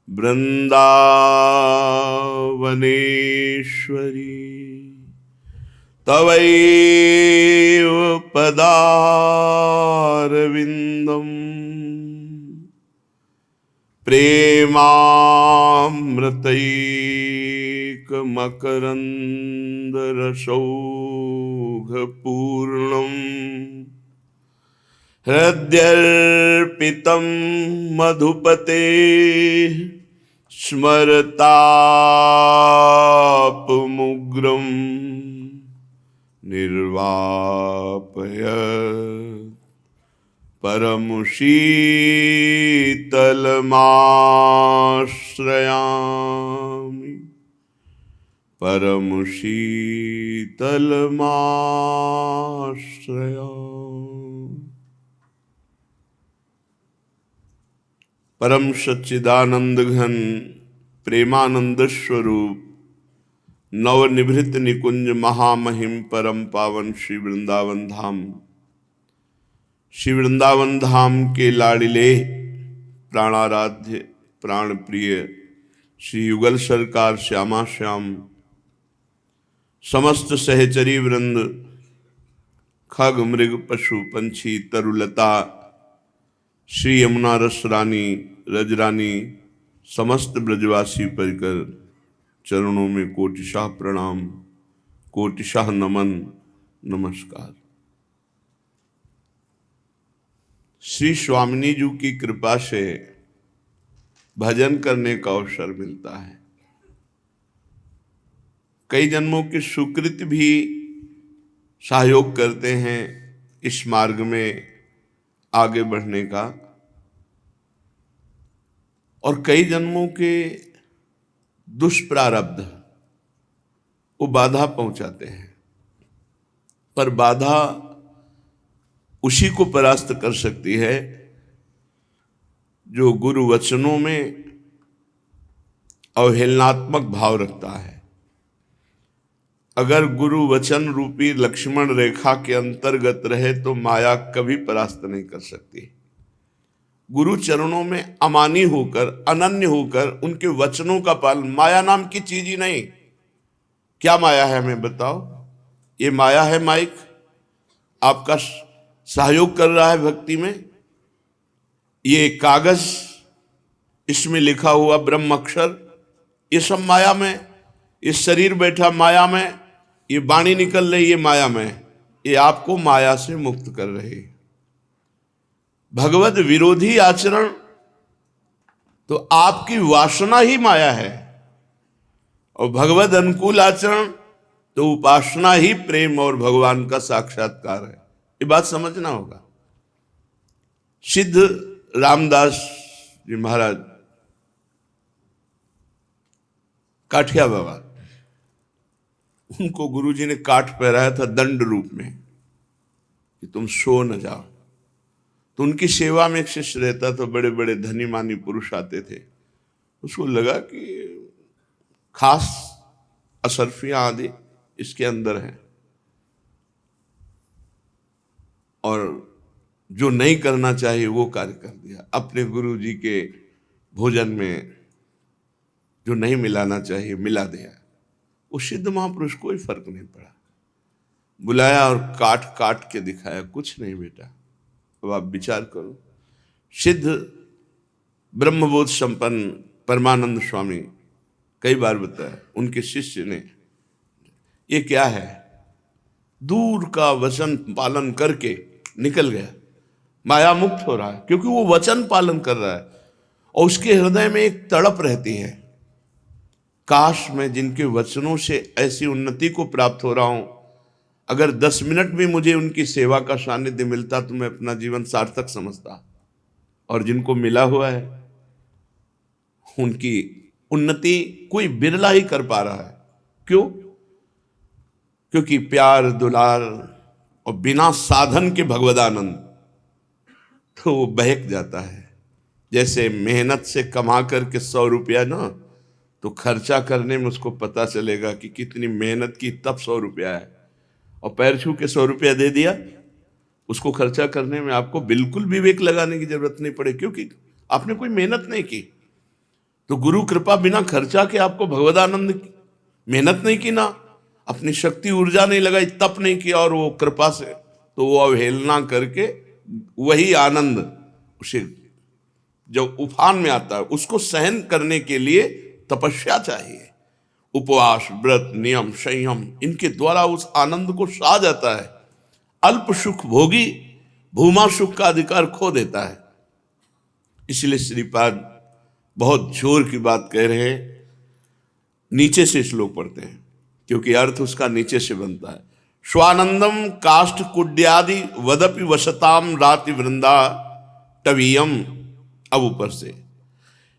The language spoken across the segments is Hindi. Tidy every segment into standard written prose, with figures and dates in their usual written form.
वृंदावनेश्वरी तवैव पदारविन्दम् प्रेमामृतैकमकरन्दरसौघपूर्णम् हृद्यर्पितं मधुपते स्मरतापमुग्रं निर्वापय परमशीतलमाश्रयामि परमशीतलमाश्रयामि। परम सच्चिदानंद घन प्रेमानंद स्वरूप नवनिभृत निकुंज महामहिम परम पावन श्री वृंदावन धाम, श्री वृंदावन धाम के लाडिले प्राणाराध्य प्राण प्रिय श्री युगल सरकार श्यामा श्याम, समस्त सहचरी वृंद, खग मृग पशु पंछी तरुलता, श्री यमुना रस रानी रजरानी, समस्त ब्रजवासी परिकर चरणों में कोटिशाह प्रणाम, कोटिशाह नमन नमस्कार। श्री स्वामिनी जी की कृपा से भजन करने का अवसर मिलता है। कई जन्मों की सुकृति भी सहयोग करते हैं इस मार्ग में आगे बढ़ने का, और कई जन्मों के दुष्प्रारब्ध वो बाधा पहुंचाते हैं। पर बाधा उसी को परास्त कर सकती है जो गुरु वचनों में अवहेलनात्मक भाव रखता है। अगर गुरु वचन रूपी लक्ष्मण रेखा के अंतर्गत रहे तो माया कभी परास्त नहीं कर सकती। गुरु चरणों में अमानी होकर, अनन्य होकर उनके वचनों का पालन, माया नाम की चीज ही नहीं। क्या माया है हमें बताओ? ये माया है माइक, आपका सहयोग कर रहा है भक्ति में। ये कागज, इसमें लिखा हुआ ब्रह्म अक्षर, ये सब माया में। ये शरीर बैठा माया में, ये वाणी निकल रही है माया में। ये आपको माया से मुक्त कर रहे। भगवत विरोधी आचरण तो आपकी वासना ही माया है, और भगवत अनुकूल आचरण तो उपासना ही प्रेम और भगवान का साक्षात्कार है। ये बात समझना होगा। सिद्ध रामदास जी महाराज काठिया बाबा, उनको गुरुजी ने काठ पहराया था दंड रूप में कि तुम सो न जाओ। तो उनकी सेवा में एक शिष्य रहता था, बड़े बड़े धनी मानी पुरुष आते थे। उसको लगा कि खास असरफियां आदि इसके अंदर है, और जो नहीं करना चाहिए वो कार्य कर दिया। अपने गुरु जी के भोजन में जो नहीं मिलाना चाहिए मिला दिया। उस सिद्ध महापुरुष कोई फर्क नहीं पड़ा। बुलाया और काट काट के दिखाया, कुछ नहीं बेटा, अब आप विचार करो। सिद्ध ब्रह्मबोध संपन्न परमानंद स्वामी कई बार बताया, उनके शिष्य ने, ये क्या है? दूर का वचन पालन करके निकल गया, माया मुक्त हो रहा है, क्योंकि वो वचन पालन कर रहा है। और उसके हृदय में एक तड़प रहती है, काश मैं जिनके वचनों से ऐसी उन्नति को प्राप्त हो रहा हूं, अगर 10 मिनट भी मुझे उनकी सेवा का सानिध्य मिलता तो मैं अपना जीवन सार्थक समझता। और जिनको मिला हुआ है उनकी उन्नति कोई बिरला ही कर पा रहा है। क्यों? क्योंकि प्यार दुलार और बिना साधन के भगवदानंद तो वो बहक जाता है। जैसे मेहनत से कमा करके 100 रुपया ना, तो खर्चा करने में उसको पता चलेगा कि कितनी मेहनत की, तब 100 रुपया है। और पैर छू के 100 रुपया दे दिया, उसको खर्चा करने में आपको बिल्कुल विवेक लगाने की जरूरत नहीं पड़े, क्योंकि आपने कोई मेहनत नहीं की। तो गुरु कृपा बिना खर्चा के आपको भगवदानंद की मेहनत नहीं की ना, अपनी शक्ति ऊर्जा नहीं लगाई, तप नहीं किया, और वो कृपा से, तो वो अवहेलना करके वही आनंद उसे जब उफान में आता है, उसको सहन करने के लिए तपस्या चाहिए। उपवास, व्रत, नियम, संयम, इनके द्वारा उस आनंद को सा जाता है। अल्प सुख भोगी भूमा सुख का अधिकार खो देता है। इसलिए श्रीपाद बहुत जोर की बात कह रहे हैं, नीचे से श्लोक पढ़ते हैं क्योंकि अर्थ उसका नीचे से बनता है। स्वानंदम काष्ठ कुड्यादि वदपि वसताम राति वृंदा टवीयम। अब ऊपर से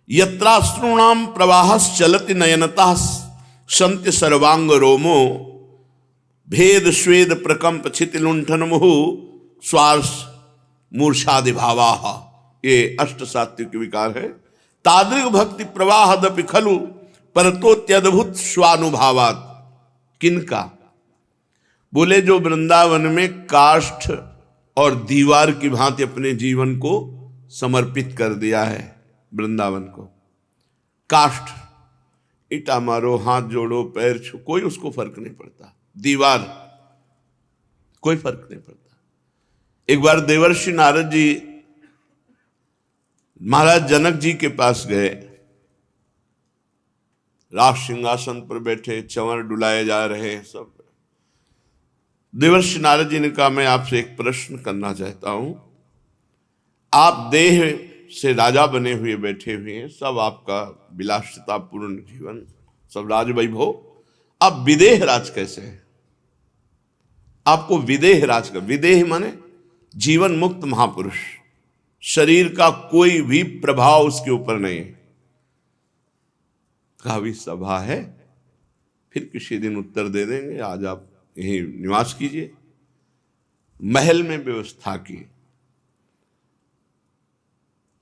यत्राश्रूणाम प्रवाहस चलति नयनता संत्य सर्वांग रोमो भेद स्वेद प्रकंप छिति लुंठन मुहु स्वार्स मूर्छादि भावा। ये अष्ट सात्विक विकार है। तादृग भक्ति प्रवाहदपि खलु परतोत्यद्भुत स्वानुभावात। किनका? बोले जो वृंदावन में काष्ठ और दीवार की भांति अपने जीवन को समर्पित कर दिया है। वृंदावन को काष्ठ, ईटा मारो, हाथ जोड़ो, पैर छू, कोई उसको फर्क नहीं पड़ता। दीवार, कोई फर्क नहीं पड़ता। एक बार देवर्षि नारद जी महाराज जनक जी के पास गए, राज सिंहासन पर बैठे, चंवर डुलाए जा रहे हैं सब। देवर्षि नारद जी ने कहा, मैं आपसे एक प्रश्न करना चाहता हूं। आप देह से राजा बने हुए बैठे हुए हैं, सब आपका विलासिता पूर्ण जीवन, सब राज वैभव, आप विदेह राज कैसे हैं? आपको विदेह राज का, विदेह माने जीवन मुक्त महापुरुष, शरीर का कोई भी प्रभाव उसके ऊपर नहीं है। कावी सभा है, फिर किसी दिन उत्तर दे देंगे, आज आप यहीं निवास कीजिए। महल में व्यवस्था की।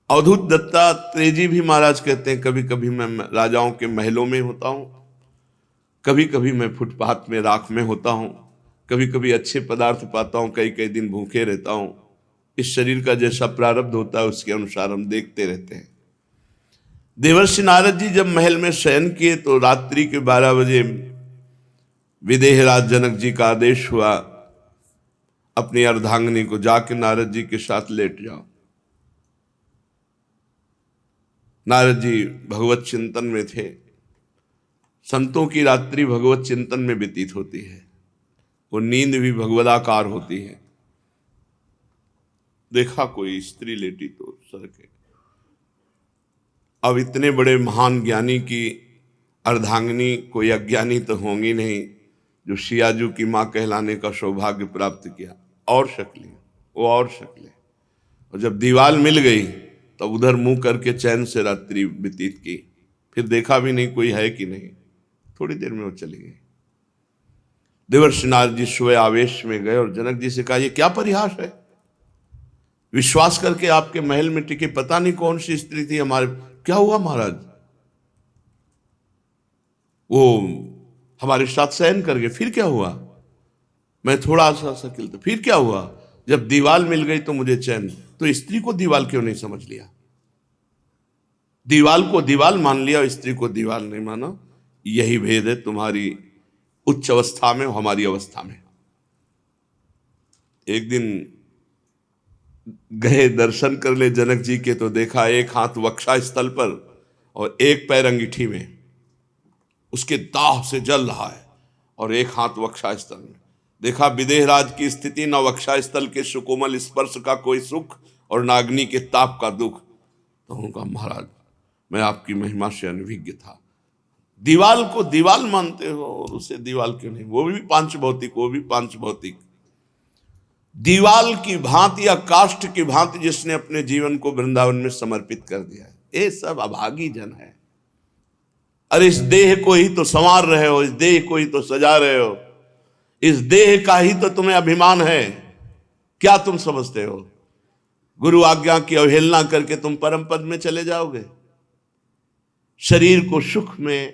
अवधूत दत्तात्रेय जी भी महाराज कहते हैं, कभी कभी मैं राजाओं के महलों में होता हूं, कभी कभी मैं फुटपाथ में राख में होता हूं, कभी कभी अच्छे पदार्थ पाता हूं, कई कई दिन भूखे रहता हूं। इस शरीर का जैसा प्रारब्ध होता है उसके अनुसार हम देखते रहते हैं। देवर्षि नारद जी जब महल में शयन किए तो रात्रि के 12 बजे विदेहराज जनक जी का आदेश हुआ, अपनी अर्धांगिनी को जाके नारद जी के साथ लेट जाओ। नारद जी भगवत चिंतन में थे। संतों की रात्रि भगवत चिंतन में व्यतीत होती है, वो नींद भी भगवदाकार होती है। देखा कोई स्त्री लेटी तो सर के। अब इतने बड़े महान ज्ञानी की अर्धांगिनी कोई अज्ञानी तो होंगी नहीं, जो शियाजू की माँ कहलाने का सौभाग्य प्राप्त किया। और शक्लें, वो और शक्लें। और जब दीवाल मिल गई तब उधर मुंह करके चैन से रात्रि व्यतीत की। फिर देखा भी नहीं कोई है कि नहीं, थोड़ी देर में वो चली गई। देवर्षि नारद जी स्वयं आवेश में गए और जनक जी से कहा, ये क्या परिहास है? विश्वास करके आपके महल में टिके पता नहीं कौन सी स्त्री थी हमारे। क्या हुआ महाराज? वो हमारे साथ शयन कर गए। फिर क्या हुआ? मैं थोड़ा सा शकील था। फिर क्या हुआ? जब दीवाल मिल गई तो मुझे चैन। तो स्त्री को दीवाल क्यों नहीं समझ लिया? दीवाल को दीवाल मान लिया, स्त्री को दीवाल नहीं माना। यही भेद है तुम्हारी उच्च अवस्था में और हमारी अवस्था में। एक दिन गए दर्शन कर ले जनक जी के, तो देखा एक हाथ वक्षा स्थल पर और एक पैर अंगीठी में, उसके दाह से जल रहा है, और एक हाथ वक्षा स्थल में। देखा विदेहराज की स्थिति, न वक्षा स्थल के सुकोमल स्पर्श का कोई सुख और नाग्नि के ताप का दुख। तो उनका, महाराज मैं आपकी महिमा से अनभिज्ञ था। दीवाल को दीवाल मानते हो और उसे दीवाल क्यों नहीं? वो भी पांच भौतिक, वो भी पांच भौतिक। दीवाल की भांति या काष्ठ की भांति जिसने अपने जीवन को वृंदावन में समर्पित कर दिया है, ये सब अभागी जन है। अरे इस देह को ही तो संवार रहे हो, इस देह को ही तो सजा रहे हो, इस देह का ही तो तुम्हें अभिमान है। क्या तुम समझते हो गुरु आज्ञा की अवहेलना करके तुम परम पद में चले जाओगे? शरीर को सुख में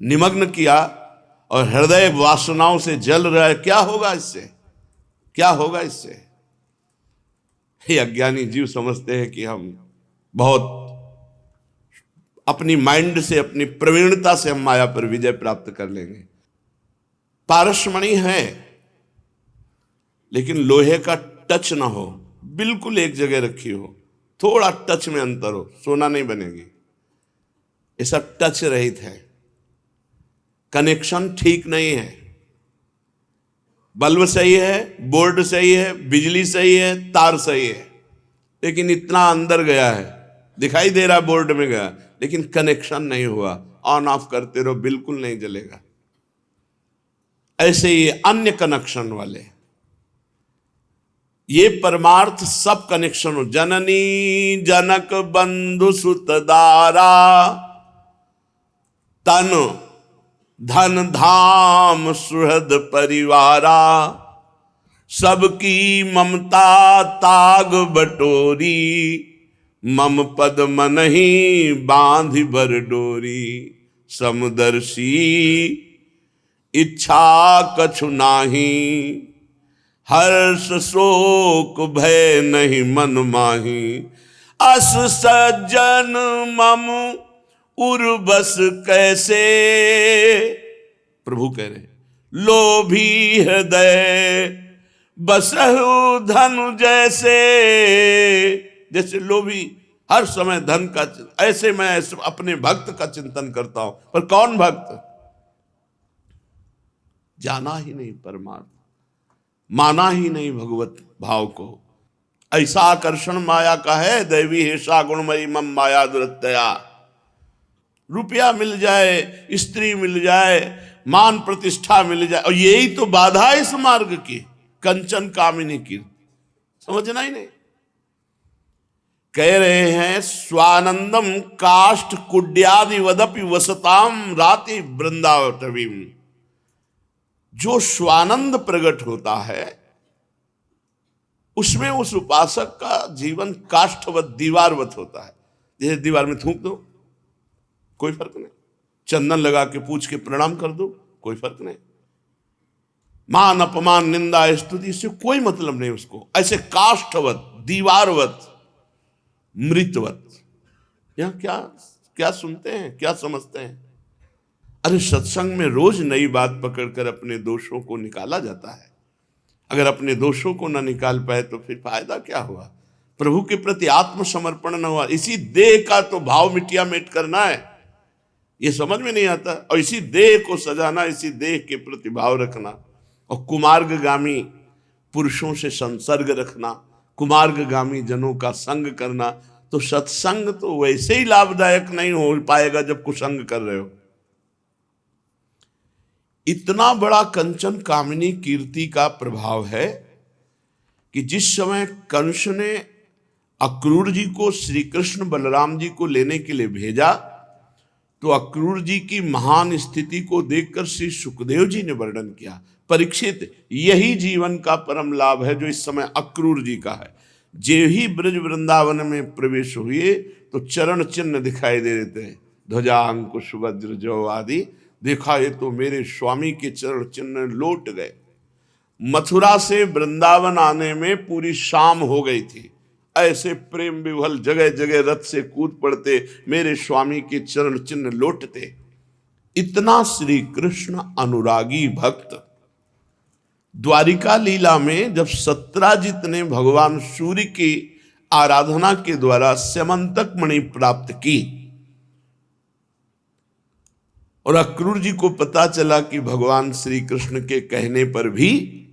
निमग्न किया और हृदय वासनाओं से जल रहा है। क्या होगा इससे? क्या होगा इससे? ये अज्ञानी जीव समझते हैं कि हम बहुत अपनी माइंड से, अपनी प्रवीणता से हम माया पर विजय प्राप्त कर लेंगे। पारसमणि है, लेकिन लोहे का टच ना हो, बिल्कुल एक जगह रखी हो, थोड़ा टच में अंतर हो, सोना नहीं बनेगी। ये सब टच रहित है, कनेक्शन ठीक नहीं है। बल्ब सही है, बोर्ड सही है, बिजली सही है, तार सही है, लेकिन इतना अंदर गया है, दिखाई दे रहा बोर्ड में गया, लेकिन कनेक्शन नहीं हुआ। ऑन ऑफ करते रहो, बिल्कुल नहीं जलेगा। ऐसे ही अन्य कनेक्शन वाले, ये परमार्थ सब कनेक्शन हो। जननी जनक बंधु सुत दारा, तन धन धाम सुहृद परिवारा, सबकी ममता ताग बटोरी, मम पद मनहि बांधि बर डोरी, समदर्शी इच्छा कछु नाही, हर्ष शोक भय नहीं मन माही, अस सज्जन मम उर्बस कैसे। प्रभु कह रहे लोभी हृदय बसहु धन जैसे, जैसे लोभी हर समय धन का, ऐसे मैं अपने भक्त का चिंतन करता हूं, पर कौन भक्त? जाना ही नहीं परमार्थ, माना ही नहीं भगवत भाव को। ऐसा आकर्षण माया का है, दैवी हेषा गुणमयी मम माया दुरत्यया। रुपया मिल जाए, स्त्री मिल जाए, मान प्रतिष्ठा मिल जाए, और यही तो बाधा है इस मार्ग की, कंचन कामिनी की। समझना ही नहीं। कह रहे हैं स्वानंदम काष्ठ कुड्यादि वदपि वसताम राति वृंदावटवीम। जो स्वानंद प्रकट होता है उसमें उस उपासक का जीवन काष्ठवत, दीवारवत होता है। जैसे दीवार में थूक दो, कोई फर्क नहीं, चंदन लगा के पूछ के प्रणाम कर दो, कोई फर्क नहीं, मान अपमान निंदा स्तुति इससे कोई मतलब नहीं उसको। ऐसे काष्ठवत, दीवारवत, मृतवत। यहां क्या क्या सुनते हैं, क्या समझते हैं? अरे सत्संग में रोज नई बात पकड़कर अपने दोषों को निकाला जाता है। अगर अपने दोषों को ना निकाल पाए तो फिर फायदा क्या हुआ? प्रभु के प्रति आत्मसमर्पण न हुआ। इसी देह का तो भाव मिटिया मेट करना है, ये समझ में नहीं आता। और इसी देह को सजाना, इसी देह के प्रति भाव रखना, और कुमार्गगामी पुरुषों से संसर्ग रखना, कुमार्गगामी जनों का संग करना। तो सत्संग तो वैसे ही लाभदायक नहीं हो पाएगा जब कुसंग कर रहे हो। इतना बड़ा कंचन कामिनी कीर्ति का प्रभाव है कि जिस समय कंस ने अक्रूर जी को श्री कृष्ण बलराम जी को लेने के लिए भेजा, तो अक्रूर जी की महान स्थिति को देखकर श्री सुखदेव जी ने वर्णन किया, परीक्षित यही जीवन का परम लाभ है जो इस समय अक्रूर जी का है। जे ही ब्रज वृंदावन में प्रवेश हुए तो चरण चिन्ह दिखाई दे देते हैं, ध्वजा अंकुश वज्र जौ आदि। देखा ये तो मेरे स्वामी के चरण चिन्ह लौट गए। मथुरा से वृंदावन आने में पूरी शाम हो गई थी, ऐसे प्रेम विवल जगह जगह रथ से कूद पड़ते, मेरे स्वामी के चरण चिन्ह लौटते। इतना श्री कृष्ण अनुरागी भक्त। द्वारिका लीला में जब सत्राजित ने भगवान सूर्य की आराधना के द्वारा स्यमंतक मणि प्राप्त की, और अक्रूर जी को पता चला कि भगवान श्री कृष्ण के कहने पर भी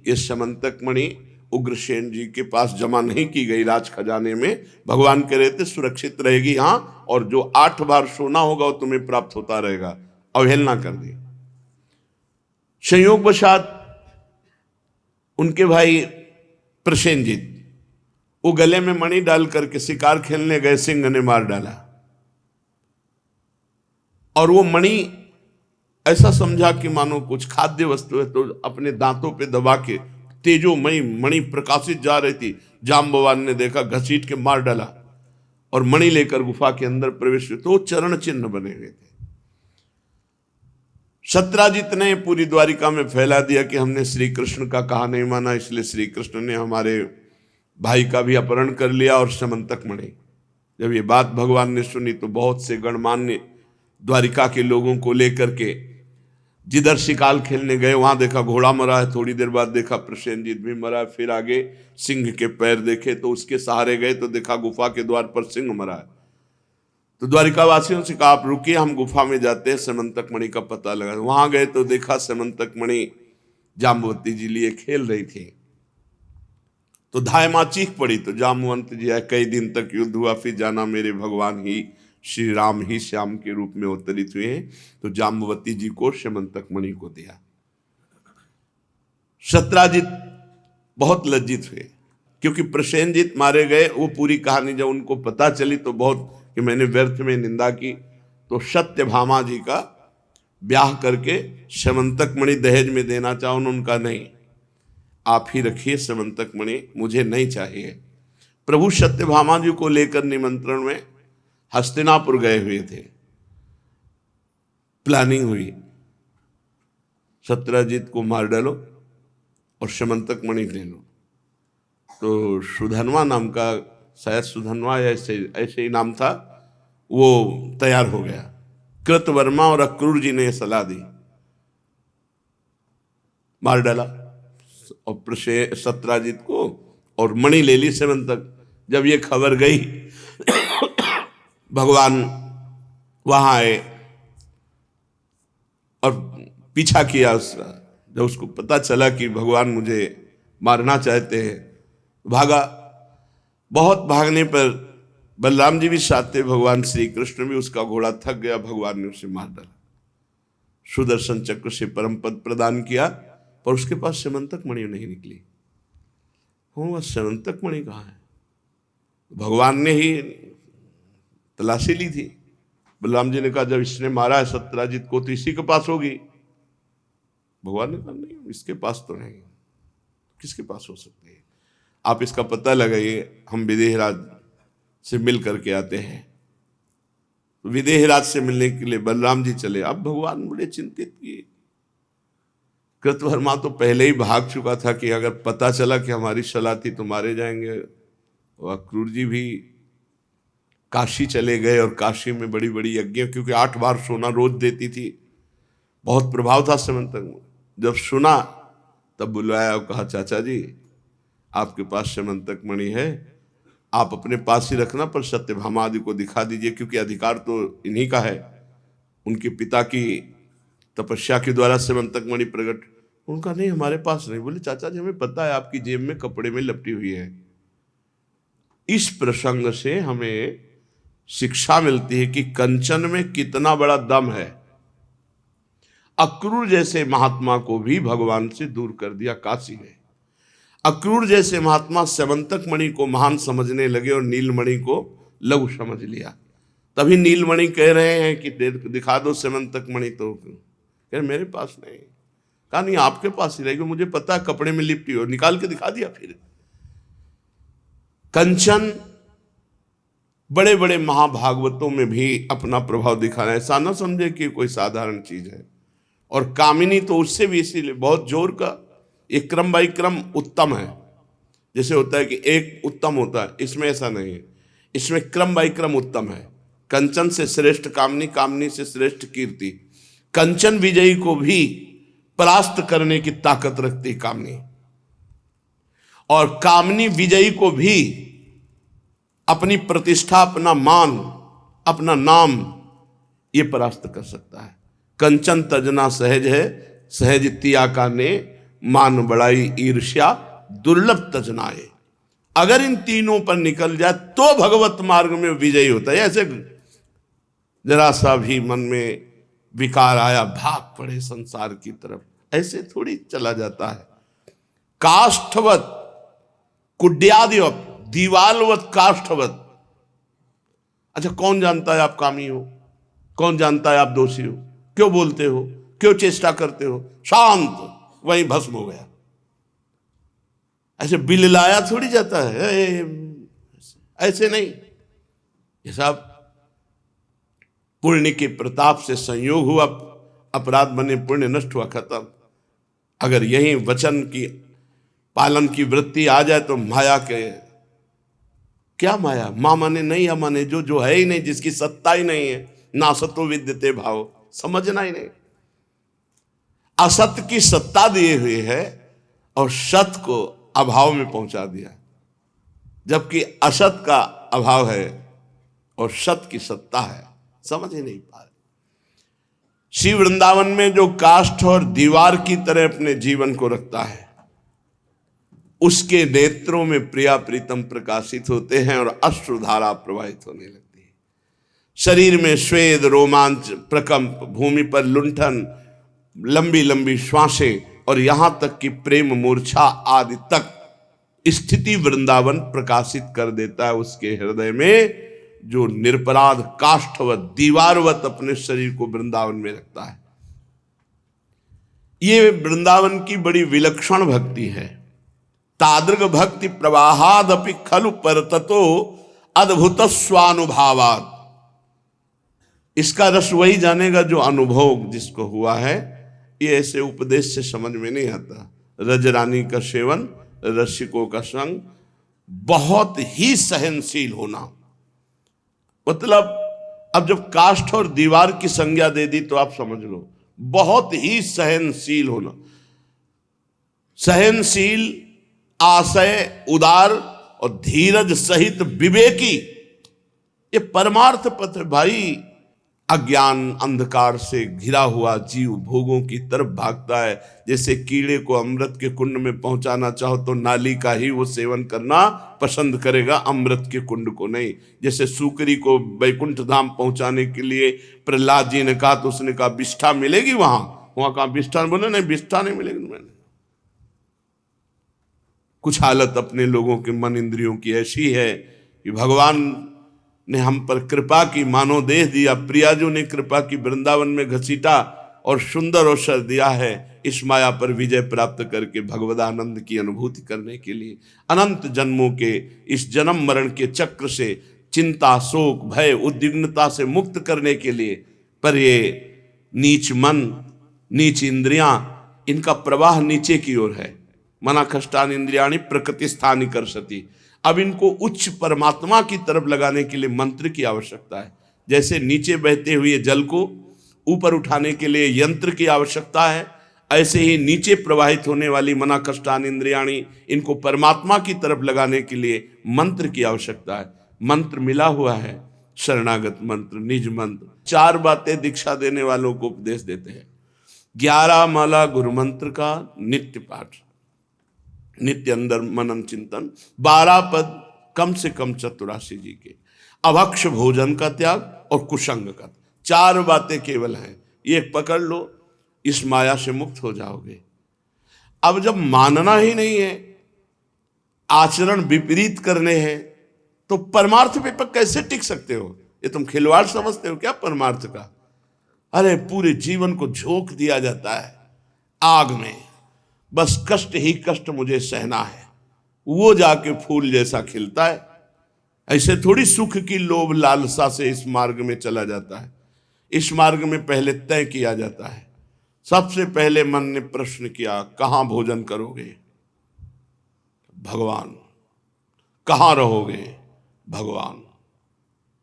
ये स्यमंतक मणि उग्रसेन जी के पास जमा नहीं की गई राज खजाने में, भगवान कह रहे थे सुरक्षित रहेगी यहाँ, और जो 8 बार सोना होगा वो तुम्हें प्राप्त होता रहेगा। अवहेलना कर दी। संयोगवशात उनके भाई प्रसेनजीत वो गले में मणि डाल करके शिकार खेलने गए, सिंह ने मार डाला। और वो मणि ऐसा समझा कि मानो कुछ खाद्य वस्तु है, तो अपने दांतों पे दबा के तेजोमयी मणि प्रकाशित जा रही थी, जाम्बवान ने देखा, घसीट के मार डाला और मणि लेकर गुफा के अंदर प्रवेश हुए, तो वो चरण चिन्ह बने हुए थे। सत्राजित ने पूरी द्वारिका में फैला दिया कि हमने श्री कृष्ण का कहा नहीं माना, इसलिए श्री कृष्ण ने हमारे भाई का भी अपहरण कर लिया और स्यमंतक मणि। जब ये बात भगवान ने सुनी तो बहुत से गणमान्य द्वारिका के लोगों को लेकर के जिधर शिकार खेलने गए वहां देखा घोड़ा मरा है, थोड़ी देर बाद देखा प्रसेनजीत भी मरा है, फिर आगे सिंह के पैर देखे तो उसके सहारे गए तो देखा गुफा के द्वार पर सिंह मरा है। तो द्वारिका वासियों से कहा आप रुकिए, हम गुफा में जाते हैं, समंतक मणि का पता लगा। वहां गए तो देखा समंतक मणि जाम्बवती जी लिए खेल रही थी। तो धाय मां चीख पड़ी तो जाम्बवंत जी आए, कई दिन तक युद्ध हुआ, फिर जाना मेरे भगवान ही श्री राम ही श्याम के रूप में अवतरित हुए हैं। तो जाम्बवती जी को समंतक मणि को दिया। सत्राजित बहुत लज्जित हुए क्योंकि प्रसेनजीत मारे गए। वो पूरी कहानी जब उनको पता चली तो बहुत कि मैंने व्यर्थ में निंदा की। तो सत्यभामा जी का ब्याह करके समंतक मणि दहेज में देना चाहो, उनका नहीं, आप ही रखिए समंतक मणि, मुझे नहीं चाहिए। प्रभु सत्यभामा जी को लेकर निमंत्रण में हस्तिनापुर गए हुए थे। प्लानिंग हुई, सत्राजित को मार डालो और समंतक मणि ले लो। तो सुधनवा नाम का, शायद सुधनवा ऐसे ही नाम था, वो तैयार हो गया। कृतवर्मा और अक्रूर जी ने सलाह दी, मार डाला और सत्राजित को और मणि ले ली समंतक। जब ये खबर गई भगवान वहां आए और पीछा किया उसका। जब उसको पता चला कि भगवान मुझे मारना चाहते हैं, भागा। बहुत भागने पर बलराम जी भी साथ थे, भगवान श्री कृष्ण भी, उसका घोड़ा थक गया, भगवान ने उसे मार डाला। सुदर्शन चक्र से परम पद प्रदान किया, पर उसके पास समंतक मणि नहीं निकली। वह समंतक मणि कहाँ है? भगवान ने ही तलाशी ली थी। बलराम जी ने कहा जब इसने मारा है सत्राजित को तो इसी के पास होगी। भगवान ने कहा नहीं, इसके पास तो नहीं, किसके पास हो सकती है? आप इसका पता लगाइए, हम विदेहराज से मिल करके आते हैं। विदेहराज से मिलने के लिए बलराम जी चले। अब भगवान बड़े चिंतित किए। कृतवर्मा तो पहले ही भाग चुका था कि अगर पता चला कि हमारी सलाह थी तो मारे जाएंगे। और अक्रूर जी भी काशी चले गए और काशी में बड़ी बड़ी यज्ञ, क्योंकि 8 बार सोना रोज देती थी, बहुत प्रभाव था समंतक में। जब सुना तब बुलाया और कहा चाचा जी आपके पास समंतक मणि है, आप अपने पास ही रखना, पर सत्यभामा आदि को दिखा दीजिए, क्योंकि अधिकार तो इन्हीं का है। उनके पिता की तपस्या के द्वारा समंतक मणि प्रकट। उनका नहीं, हमारे पास नहीं। बोले चाचा जी हमें पता है, आपकी जेब में कपड़े में लपटी हुई है। इस प्रसंग से हमें शिक्षा मिलती है कि कंचन में कितना बड़ा दम है। अक्रूर जैसे महात्मा को भी भगवान से दूर कर दिया काशी में। अक्रूर जैसे महात्मा समंतक मणि को महान समझने लगे और नीलमणि को लघु समझ लिया। तभी नीलमणि कह रहे हैं कि दिखा दो समंतक मणि, तो कह मेरे पास नहीं। कहा नहीं आपके पास ही रहेगी, मुझे पता है कपड़े में लिपटी हो। निकाल के दिखा दिया। फिर कंचन बड़े बड़े महाभागवतों में भी अपना प्रभाव दिखा रहा है। ऐसा ना समझे कि कोई साधारण चीज है। और कामिनी तो उससे भी इसीलिए बहुत जोर का, एक क्रम बाई क्रम उत्तम है। जैसे होता है कि एक उत्तम होता है, इसमें ऐसा नहीं है। इसमें क्रम बाई क्रम उत्तम है। कंचन से श्रेष्ठ कामनी, कामनी से श्रेष्ठ कीर्ति। कंचन विजयी को भी परास्त करने की ताकत रखती कामनी, और कामनी विजयी को भी अपनी प्रतिष्ठा, अपना मान, अपना नाम ये परास्त कर सकता है। कंचन तजना सहज है, सहज तिया का ने, मान बड़ाई ईर्ष्या दुर्लभ तजनाए। अगर इन तीनों पर निकल जाए तो भगवत मार्ग में विजयी होता है। ऐसे जरा सा भी मन में विकार आया, भाग पड़े संसार की तरफ, ऐसे थोड़ी चला जाता है। काष्ठवत कुड्यादिवत, दीवालवत काष्ठवत। अच्छा, कौन जानता है आप कामी हो? कौन जानता है आप दोषी हो? क्यों बोलते हो? क्यों चेष्टा करते हो? शांत, वहीं भस्म हो गया। ऐसे बिललाया थोड़ी जाता है, ऐसे नहीं। ये सब पुण्य के प्रताप से संयोग हुआ, अपराध बने, पुण्य नष्ट हुआ, खत्म। अगर यही वचन की पालन की वृत्ति आ जाए तो माया के क्या माया? मां माने नहीं, या माने जो जो है ही नहीं, जिसकी सत्ता ही नहीं है। ना सतो विद्यते भाव, समझना ही नहीं। असत की सत्ता दिए हुए है और सत को अभाव में पहुंचा दिया, जबकि असत का अभाव है और सत की सत्ता है। समझ ही नहीं पा रहे। श्री वृंदावन में जो काष्ठ और दीवार की तरह अपने जीवन को रखता है, उसके नेत्रों में प्रिया प्रीतम प्रकाशित होते हैं और अश्रुधारा प्रवाहित होने लगती है। शरीर में स्वेद, रोमांच, प्रकंप, भूमि पर लुंठन, लंबी लंबी श्वासें और यहां तक कि प्रेम मूर्छा आदि तक स्थिति वृंदावन प्रकाशित कर देता है उसके हृदय में, जो निरपराध काष्ठवत दीवारवत अपने शरीर को वृंदावन में रखता है। ये वृंदावन की बड़ी विलक्षण भक्ति है। तादृग भक्ति प्रवाहादपि खलु परततो अद्भुत स्वानुभावात्। इसका रस वही जानेगा जो अनुभव जिसको हुआ है। ये ऐसे उपदेश से समझ में नहीं आता। रजरानी का सेवन, रसिकों का संग, बहुत ही सहनशील होना। मतलब अब जब काष्ठ और दीवार की संज्ञा दे दी तो आप समझ लो, बहुत ही सहनशील होना। सहनशील, आशय, उदार और धीरज सहित विवेकी, ये परमार्थ पथ है भाई। अज्ञान अंधकार से घिरा हुआ जीव भोगों की तरफ भागता है। जैसे कीड़े को अमृत के कुंड में पहुंचाना चाहो तो नाली का ही वो सेवन करना पसंद करेगा, अमृत के कुंड को नहीं। जैसे सूकरी को वैकुंठ धाम पहुंचाने के लिए प्रहलाद जी ने कहा तो उसने कहा विष्ठा मिलेगी वहां कहा विष्ठा, बोले नहीं विष्ठा नहीं मिलेगी। मैंने कुछ हालत अपने लोगों के मन इंद्रियों की ऐसी है कि भगवान ने हम पर कृपा की, मानो देह दिया। प्रियाजू ने कृपा की, वृंदावन में घसीटा और सुंदर अवसर दिया है इस माया पर विजय प्राप्त करके भगवदानंद की अनुभूति करने के लिए। अनंत जन्मों के इस जन्म मरण के चक्र से चिंता, शोक, भय, उद्विग्नता से मुक्त करने के लिए। पर ये नीच मन, नीच इंद्रियां, इनका प्रवाह नीचे की ओर है। मना कष्टान इंद्रियाणी प्रकृति स्थानी कर सती। अब इनको उच्च परमात्मा की तरफ लगाने के लिए मंत्र की आवश्यकता है। जैसे नीचे बहते हुए जल को ऊपर उठाने के लिए यंत्र की आवश्यकता है, ऐसे ही नीचे प्रवाहित होने वाली मना कष्टान इंद्रियाणी, इनको परमात्मा की तरफ लगाने के लिए मंत्र की आवश्यकता है। मंत्र मिला हुआ है, शरणागत मंत्र, निज मंत्र। 4 बातें दीक्षा देने वालों को उपदेश देते हैं। 11 माला गुरु मंत्र का नित्य पाठ, नित्य अंदर मनन चिंतन। 12 पद कम से कम चतुरासी जी के। अभक्ष भोजन का त्याग और कुसंग का। 4 बातें केवल हैं, ये पकड़ लो, इस माया से मुक्त हो जाओगे। अब जब मानना ही नहीं है, आचरण विपरीत करने हैं, तो परमार्थ पे पर कैसे टिक सकते हो? ये तुम खिलवाड़ समझते हो क्या परमार्थ का? अरे पूरे जीवन को झोंक दिया जाता है आग में, बस कष्ट ही कष्ट मुझे सहना है। वो जाके फूल जैसा खिलता है। ऐसे थोड़ी सुख की लोभ लालसा से इस मार्ग में चला जाता है। इस मार्ग में पहले तय किया जाता है। सबसे पहले मन ने प्रश्न किया, कहां भोजन करोगे? भगवान। कहां रहोगे? भगवान।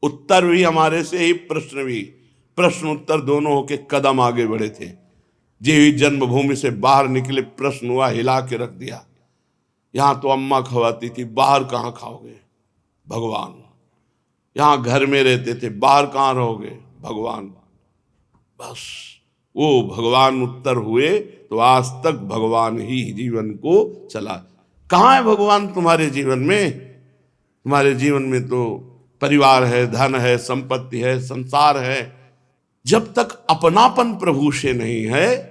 उत्तर भी हमारे से ही, प्रश्न भी। प्रश्न उत्तर दोनों होके कदम आगे बढ़े थे। जी जन्मभूमि से बाहर निकले, प्रश्न हुआ, हिला के रख दिया। यहां तो अम्मा खवाती थी, बाहर कहां खाओगे? भगवान। यहां घर में रहते थे, बाहर कहां रहोगे? भगवान। बस वो भगवान उत्तर हुए तो आज तक भगवान ही जीवन को चला। कहां है भगवान तुम्हारे जीवन में? तुम्हारे जीवन में तो परिवार है, धन है, संपत्ति है, संसार है। जब तक अपनापन प्रभु से नहीं है।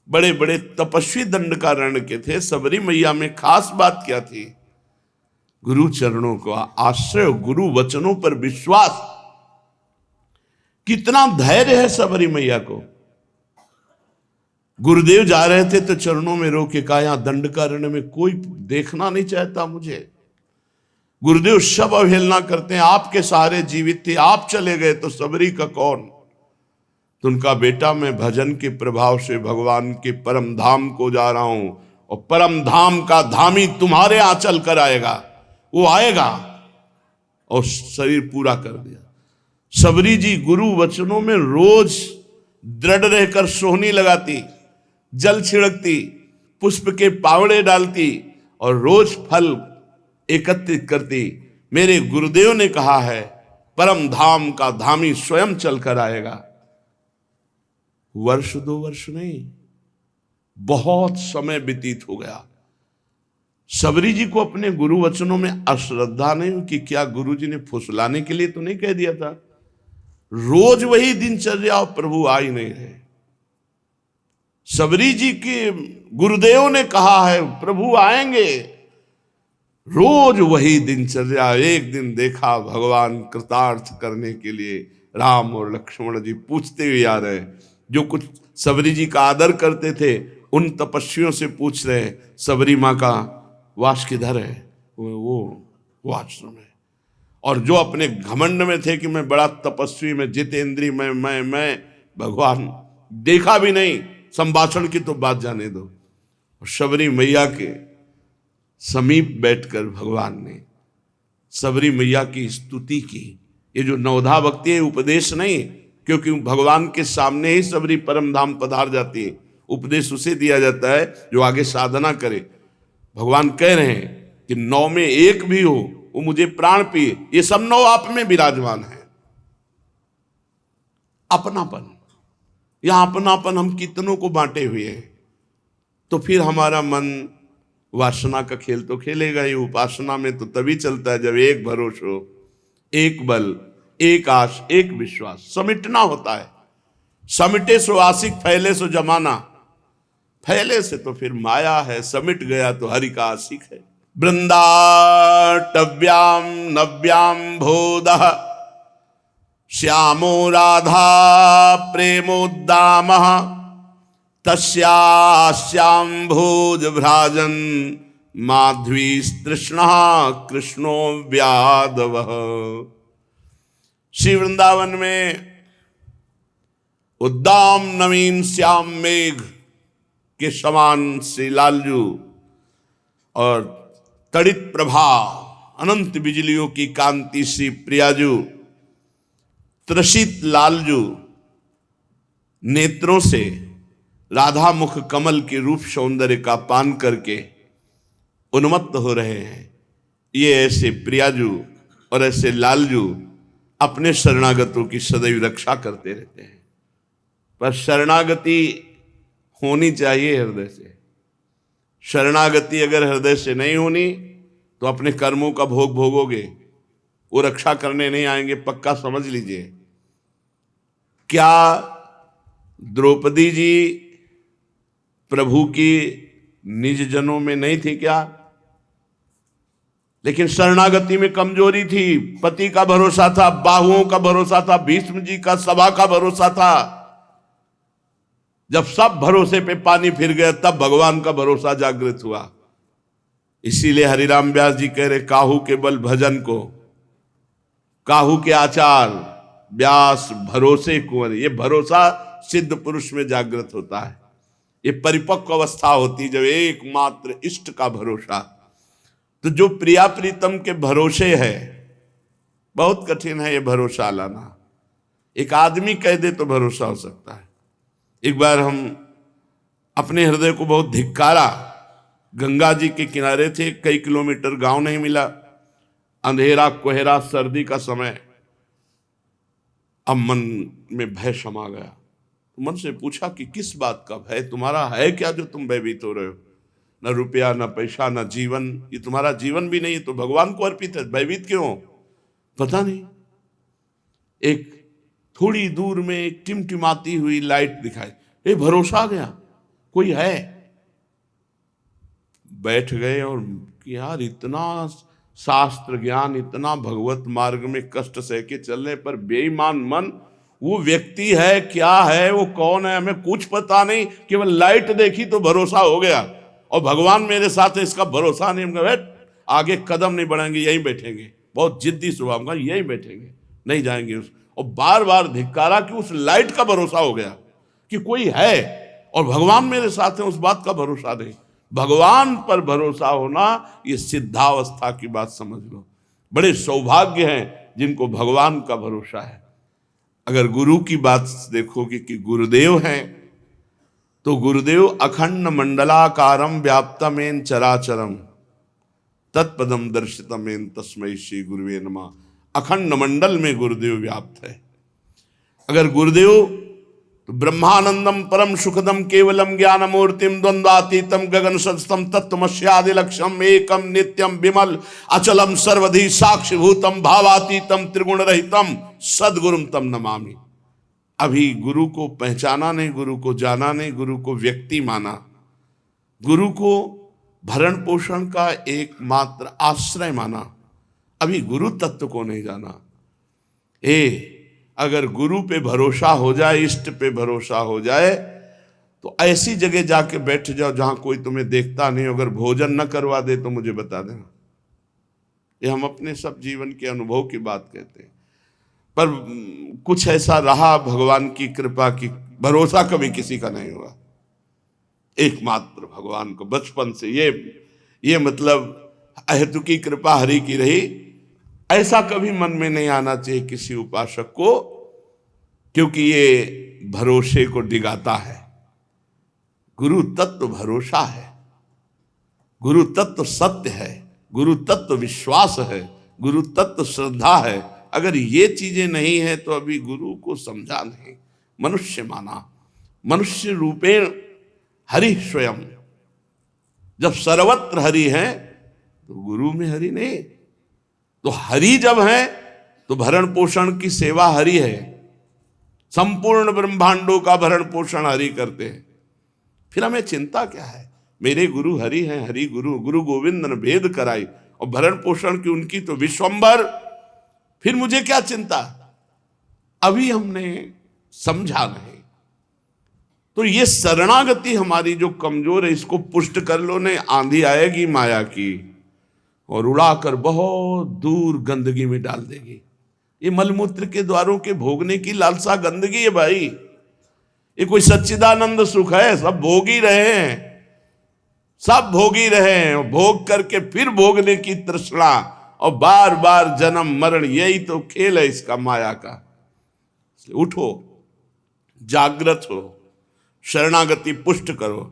बड़े बड़े तपस्वी दंडकारण्य के थे, सबरी मैया में खास बात क्या थी? गुरु चरणों का आश्रय, गुरु वचनों पर विश्वास। कितना धैर्य है सबरी मैया को। गुरुदेव जा रहे थे तो चरणों में रो के कहा, यहां दंडकारण्य में कोई देखना नहीं चाहता मुझे। गुरुदेव सब अवहेलना करते हैं, आपके सहारे जीवित थे, आप चले गए तो सबरी का कौन? तो उनका बेटा, मैं भजन के प्रभाव से भगवान के परम धाम को जा रहा हूं और परम धाम का धामी तुम्हारे यहां चल कर आएगा। वो आएगा, और शरीर पूरा कर दिया। सबरी जी गुरु वचनों में रोज दृढ़ रहकर सोहनी लगाती, जल छिड़कती, पुष्प के पावड़े डालती और रोज फल एकत्रित करती। मेरे गुरुदेव ने कहा है परम धाम का धामी स्वयं चलकर आएगा। वर्ष 2 वर्ष नहीं, बहुत समय व्यतीत हो गया। सबरी जी को अपने गुरु वचनों में अश्रद्धा नहीं कि क्या गुरु जी ने फुसलाने के लिए तो नहीं कह दिया था। रोज वही दिनचर्या और प्रभु आ ही नहीं रहे। सबरी जी के गुरुदेव ने कहा है प्रभु आएंगे, रोज वही दिनचर्या। एक दिन देखा भगवान कृतार्थ करने के लिए राम और लक्ष्मण जी पूछते हुए आ रहे, जो कुछ सबरी जी का आदर करते थे उन तपस्वियों से पूछ रहे सबरी माँ का वास किधर है, वो आश्रम है। और जो अपने घमंड में थे कि मैं बड़ा तपस्वी, मैं जितेंद्री, मैं भगवान देखा भी नहीं, संभाषण की तो बात जाने दो। और सबरी मैया के समीप बैठकर भगवान ने सबरी मैया की स्तुति की। ये जो नवधा भक्ति है उपदेश नहीं, क्योंकि भगवान के सामने ही सबरी परम धाम पधार जाती है। उपदेश उसे दिया जाता है जो आगे साधना करे। भगवान कह रहे हैं कि 9 में 1 भी हो वो मुझे प्राण पिए। ये सब 9 आप में विराजमान है। अपनापन, यहां अपनापन हम कितनों को बांटे हुए हैं। तो फिर हमारा मन वासना का खेल तो खेलेगा ही। उपासना में तो तभी चलता है जब एक भरोसा हो, एक बल, एक आश, एक विश्वास। समिटना होता है। समिटे सो आशिक, फैले सो जमाना। फैले से तो फिर माया है, समिट गया तो हरि का आशिक है। वृंदाटव्याम नव्याम भोदः श्यामो राधा प्रेमोद्दामः तस्यास्याम भोज भ्राजन माध्वी तृष्णा कृष्णो व्याधवः। श्री वृंदावन में उद्दाम नवीन श्याम मेघ के समान श्री लालजू और तड़ित प्रभा अनंत बिजलियों की कांति श्री प्रियाजू, त्रसित लालजू नेत्रों से राधा मुख कमल के रूप सौंदर्य का पान करके उन्मत्त हो रहे हैं। ये ऐसे प्रियाजू और ऐसे लालजू अपने शरणागतों की सदैव रक्षा करते रहते हैं। पर शरणागति होनी चाहिए हृदय से। शरणागति अगर हृदय से नहीं होनी तो अपने कर्मों का भोग भोगोगे, वो रक्षा करने नहीं आएंगे, पक्का समझ लीजिए। क्या द्रौपदी जी प्रभु की निज जनों में नहीं थी क्या? लेकिन शरणागति में कमजोरी थी। पति का भरोसा था, बाहुओं का भरोसा था, भीष्म जी का सभा का भरोसा था। जब सब भरोसे पे पानी फिर गया तब भगवान का भरोसा जागृत हुआ। इसीलिए हरिराम व्यास जी कह रहे काहू के बल भजन को, काहू के आचार व्यास भरोसे कुंवर। ये भरोसा सिद्ध पुरुष में जागृत होता है। ये परिपक्व अवस्था होती जब एकमात्र इष्ट का भरोसा। तो जो प्रिया प्रीतम के भरोसे है, बहुत कठिन है ये भरोसा लाना। एक आदमी कह दे तो भरोसा हो सकता है। एक बार हम अपने हृदय को बहुत धिक्कारा। गंगा जी के किनारे थे, कई किलोमीटर, गांव नहीं मिला, अंधेरा कोहरा, सर्दी का समय। अब मन में भय समा गया। मन से पूछा कि किस बात का भय तुम्हारा है क्या जो तुम भयभीत हो रहे हो? न रुपया, न पैसा, न जीवन। ये तुम्हारा जीवन भी नहीं, तो भगवान को अर्पित है, भयभीत क्यों हो? पता नहीं। एक थोड़ी दूर में एक टिमटिमाती हुई लाइट दिखाई, ये भरोसा आ गया कोई है। बैठ गए और यार इतना शास्त्र ज्ञान, इतना भगवत मार्ग में कष्ट सह के चलने पर बेईमान मन, वो व्यक्ति है क्या है, वो कौन है, हमें कुछ पता नहीं, केवल लाइट देखी तो भरोसा हो गया। और भगवान मेरे साथ है इसका भरोसा नहीं। बैठ, आगे कदम नहीं बढ़ाएंगे, यहीं बैठेंगे। बहुत जिद्दी स्वभाव का, यहीं बैठेंगे, नहीं जाएंगे। और बार बार धिक्कारा कि उस लाइट का भरोसा हो गया कि कोई है और भगवान मेरे साथ है, उस बात का भरोसा नहीं। भगवान पर भरोसा होना, ये सिद्धावस्था की बात समझ लो। बड़े सौभाग्य हैं जिनको भगवान का भरोसा है। अगर गुरु की बात देखोगे कि गुरुदेव हैं, तो गुरुदेव अखंड मंडलाकारम व्याप्तमेन चराचरम तत्पदम दर्शितमेन तस्मै श्री गुरुवे नमः। अखंड मंडल में गुरुदेव व्याप्त है। अगर गुरुदेव तो ब्रह्मानंदम परम सुखदम केवलम ज्ञानमूर्तिम द्वंद्वातीतम गगन सदस्तम तत्वमस्यादि लक्ष्यम एकम नित्यम विमल अचलम सर्वधि साक्षिभूतम भावातीतम त्रिगुण रहितम सद्गुरुम तम नमामि। अभी गुरु को पहचाना नहीं, गुरु को जाना नहीं, गुरु को व्यक्ति माना, गुरु को भरण पोषण का एकमात्र आश्रय माना, अभी गुरु तत्व को नहीं जाना। अगर गुरु पे भरोसा हो जाए, इष्ट पे भरोसा हो जाए, तो ऐसी जगह जाके बैठ जाओ जहां कोई तुम्हें देखता नहीं। अगर भोजन न करवा दे तो मुझे बता देना। ये हम अपने सब जीवन के अनुभव की बात कहते हैं, पर कुछ ऐसा रहा भगवान की कृपा की, भरोसा कभी किसी का नहीं हुआ, एकमात्र भगवान को बचपन से। ये मतलब अहेतुकी कृपा हरि की रही, ऐसा कभी मन में नहीं आना चाहिए किसी उपासक को, क्योंकि ये भरोसे को डिगाता है। गुरु तत्व भरोसा है, गुरु तत्व सत्य है, गुरु तत्व विश्वास है, गुरु तत्व श्रद्धा है। अगर ये चीजें नहीं है तो अभी गुरु को समझा नहीं, मनुष्य माना। मनुष्य रूपेण हरि स्वयं, जब सर्वत्र हरि है तो गुरु में हरि नहीं। तो हरि जब है तो भरण पोषण की सेवा हरि है, संपूर्ण ब्रह्मांडों का भरण पोषण हरि करते हैं। फिर हमें चिंता क्या है? मेरे गुरु हरि हैं, हरि गुरु, गुरु गोविंद ने भेद कराई, और भरण पोषण की उनकी तो विश्वंभर, फिर मुझे क्या चिंता? अभी हमने समझा नहीं। तो ये शरणागति हमारी जो कमजोर है, इसको पुष्ट कर लो, नहीं आंधी आएगी माया की और उड़ाकर बहुत दूर गंदगी में डाल देगी। ये मलमूत्र के द्वारों के भोगने की लालसा गंदगी है भाई। ये कोई सच्चिदानंद सुख है? सब भोग ही रहे हैं, सब भोग ही रहे हैं। भोग करके फिर भोगने की तृष्णा और बार बार जन्म मरण, यही तो खेल है इसका, माया का। उठो, जागृत हो, शरणागति पुष्ट करो।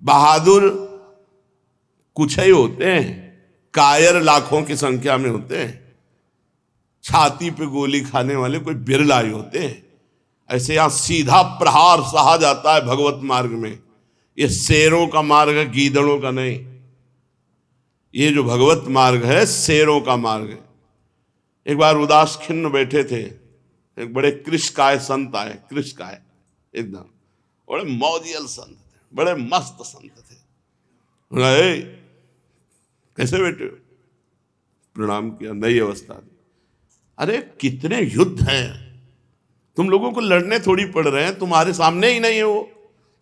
बहादुर कुछ ही होते हैं, कायर लाखों की संख्या में होते हैं। छाती पे गोली खाने वाले कोई बिरला ही होते हैं। ऐसे यहां सीधा प्रहार सहा जाता है भगवत मार्ग में। ये शेरों का मार्ग है, गीदड़ों का नहीं। ये जो भगवत मार्ग है शेरों का मार्ग है। एक बार उदास खिन्न बैठे थे, एक बड़े कृष्णकाय संत आए, कृष्णकाय एकदम बड़े मौजियल संत थे, बड़े मस्त संत थे। कैसे बैठे? प्रणाम किया, नई अवस्था दी। अरे कितने युद्ध हैं, तुम लोगों को लड़ने थोड़ी पड़ रहे हैं, तुम्हारे सामने ही नहीं है वो।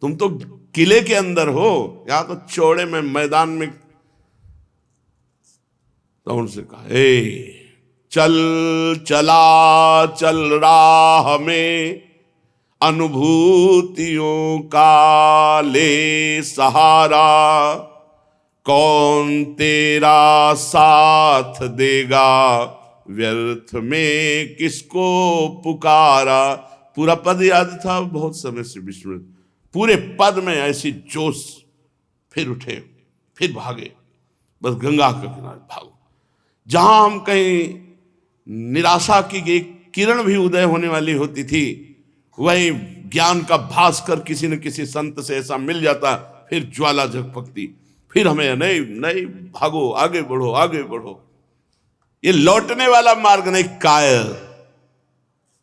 तुम तो किले के अंदर हो, यहां तो चौड़े में मैदान में। तो उनसे कहा, चल चला चल राह में अनुभूतियों का ले सहारा, कौन तेरा साथ देगा व्यर्थ में किसको पुकारा। पूरा पद याद था, बहुत समय से विस्मृत। पूरे पद में ऐसी जोश, फिर उठे, फिर भागे, बस गंगा के किनारे भागो। जहां हम कहीं निराशा की एक किरण भी उदय होने वाली होती थी, वही ज्ञान का भास्कर किसी न किसी संत से ऐसा मिल जाता, फिर ज्वाला झकपकती। फिर हमें नहीं नहीं, भागो, आगे बढ़ो, आगे बढ़ो। ये लौटने वाला मार्ग नहीं। कायर,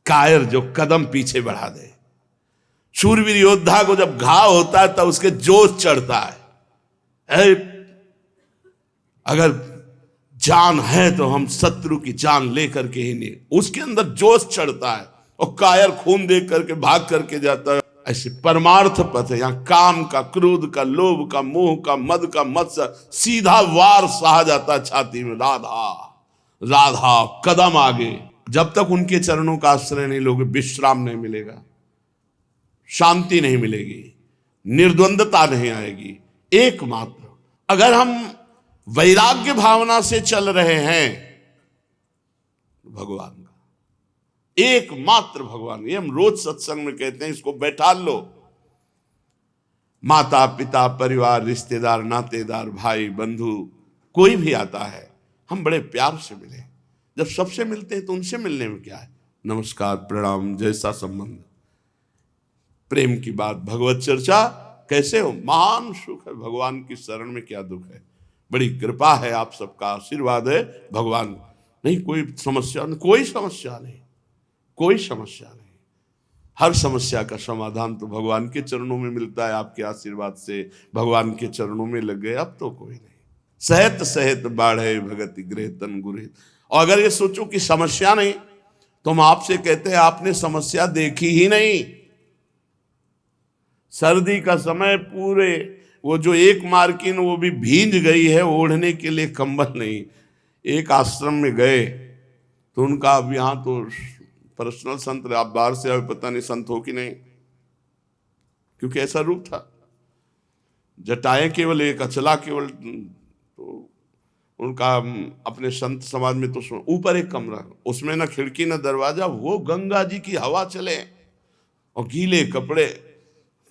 कायर जो कदम पीछे बढ़ा दे। शूरवीर योद्धा को जब घाव होता है तब उसके जोश चढ़ता है। अगर जान है तो हम शत्रु की जान लेकर के ही नहीं, उसके अंदर जोश चढ़ता है। और कायर खून दे करके भाग करके जाता है। ऐसे परमार्थ पथ है, यहां काम का, क्रोध का, लोभ का, मोह का, मद का, मत्सर, सीधा वार सहा जाता है छाती में। राधा राधा, कदम आगे। जब तक उनके चरणों का आश्रय नहीं लोगे, विश्राम नहीं मिलेगा, शांति नहीं मिलेगी, निर्द्वंदता नहीं आएगी, एकमात्र। अगर हम वैराग्य भावना से चल रहे हैं, भगवान का एकमात्र भगवान, ये हम रोज सत्संग में कहते हैं, इसको बैठा लो। माता पिता परिवार रिश्तेदार नातेदार भाई बंधु कोई भी आता है, हम बड़े प्यार से मिले। जब सबसे मिलते हैं तो उनसे मिलने में क्या है, नमस्कार प्रणाम जैसा संबंध, प्रेम की बात, भगवत चर्चा, कैसे हो, महान सुख है। भगवान की शरण में क्या दुख है, बड़ी कृपा है, आप सबका आशीर्वाद है भगवान। नहीं कोई समस्या नहीं, कोई समस्या नहीं, कोई समस्या नहीं। हर समस्या का समाधान तो भगवान के चरणों में मिलता है। आपके आशीर्वाद से भगवान के चरणों में लग गए, अब तो कोई नहीं। सहत सहत बाढ़े भगति गृह तन गुरहित। और अगर ये सोचो कि समस्या नहीं, तो हम आपसे कहते हैं आपने समस्या देखी ही नहीं। सर्दी का समय पूरे वो जो एक मार्किन वो भी भींज गई है, ओढ़ने के लिए कंबल नहीं। एक आश्रम में गए तो उनका, अब यहाँ तो पर्सनल संत, आप बाहर से आए पता नहीं संत हो कि नहीं, क्योंकि ऐसा रूप था। जटाएं केवल एक, अचला केवल, तो उनका अपने संत समाज में तो ऊपर एक कमरा, उसमें ना खिड़की ना दरवाजा, वो गंगा जी की हवा चले और गीले कपड़े,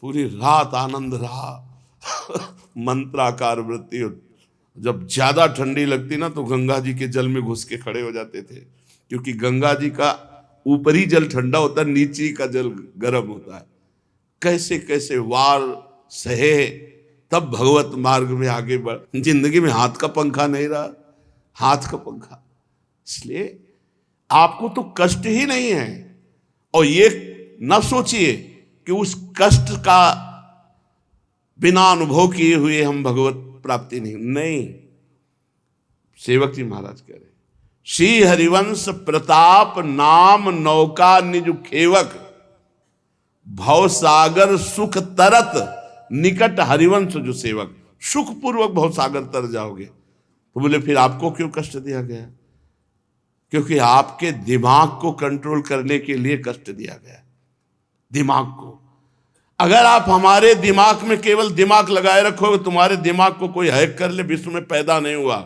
पूरी रात आनंद रहा। मंत्राकार वृत्ति। जब ज्यादा ठंडी लगती ना तो गंगा जी के जल में घुस के खड़े हो जाते थे, क्योंकि गंगा जी का ऊपरी जल ठंडा होता है, नीचे का जल गर्म होता है। कैसे कैसे वार सहे, तब भगवत मार्ग में आगे बढ़। जिंदगी में हाथ का पंखा नहीं रहा, हाथ का पंखा, इसलिए आपको तो कष्ट ही नहीं है। और ये न सोचिए कि उस कष्ट का बिना अनुभव किए हुए हम भगवत प्राप्ति नहीं। सेवक जी महाराज कह रहे, श्री हरिवंश प्रताप नाम नौका निज खेवक, भव सागर सुख तरत निकट हरिवंश जो सेवक। सुख पूर्वक भव सागर तर जाओगे। तो बोले फिर आपको क्यों कष्ट दिया गया? क्योंकि आपके दिमाग को कंट्रोल करने के लिए कष्ट दिया गया, दिमाग को। अगर आप हमारे दिमाग में केवल दिमाग लगाए रखोगे, तुम्हारे दिमाग को कोई हैक कर ले, विश्व में पैदा नहीं हुआ।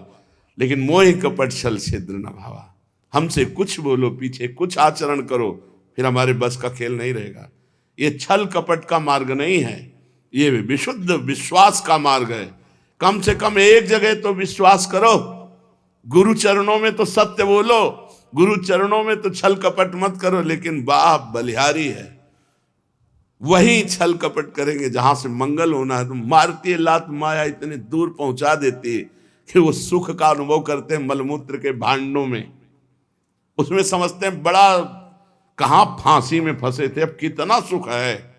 लेकिन मोहि कपट छल छिद्र न भावा, हमसे कुछ बोलो पीछे कुछ आचरण करो, फिर हमारे बस का खेल नहीं रहेगा। ये छल कपट का मार्ग नहीं है, ये विशुद्ध विश्वास का मार्ग है। कम से कम एक जगह तो विश्वास करो, गुरु चरणों में तो सत्य बोलो, गुरु चरणों में तो छल कपट मत करो। लेकिन बाप बलिहारी है, वही छल कपट करेंगे जहां से मंगल होना है। तो मारती लात माया इतने दूर पहुंचा देती है कि वो सुख का अनुभव करते हैं मलमूत्र के भांडों में, उसमें समझते हैं बड़ा, कहां फांसी में फंसे थे, अब कितना सुख है।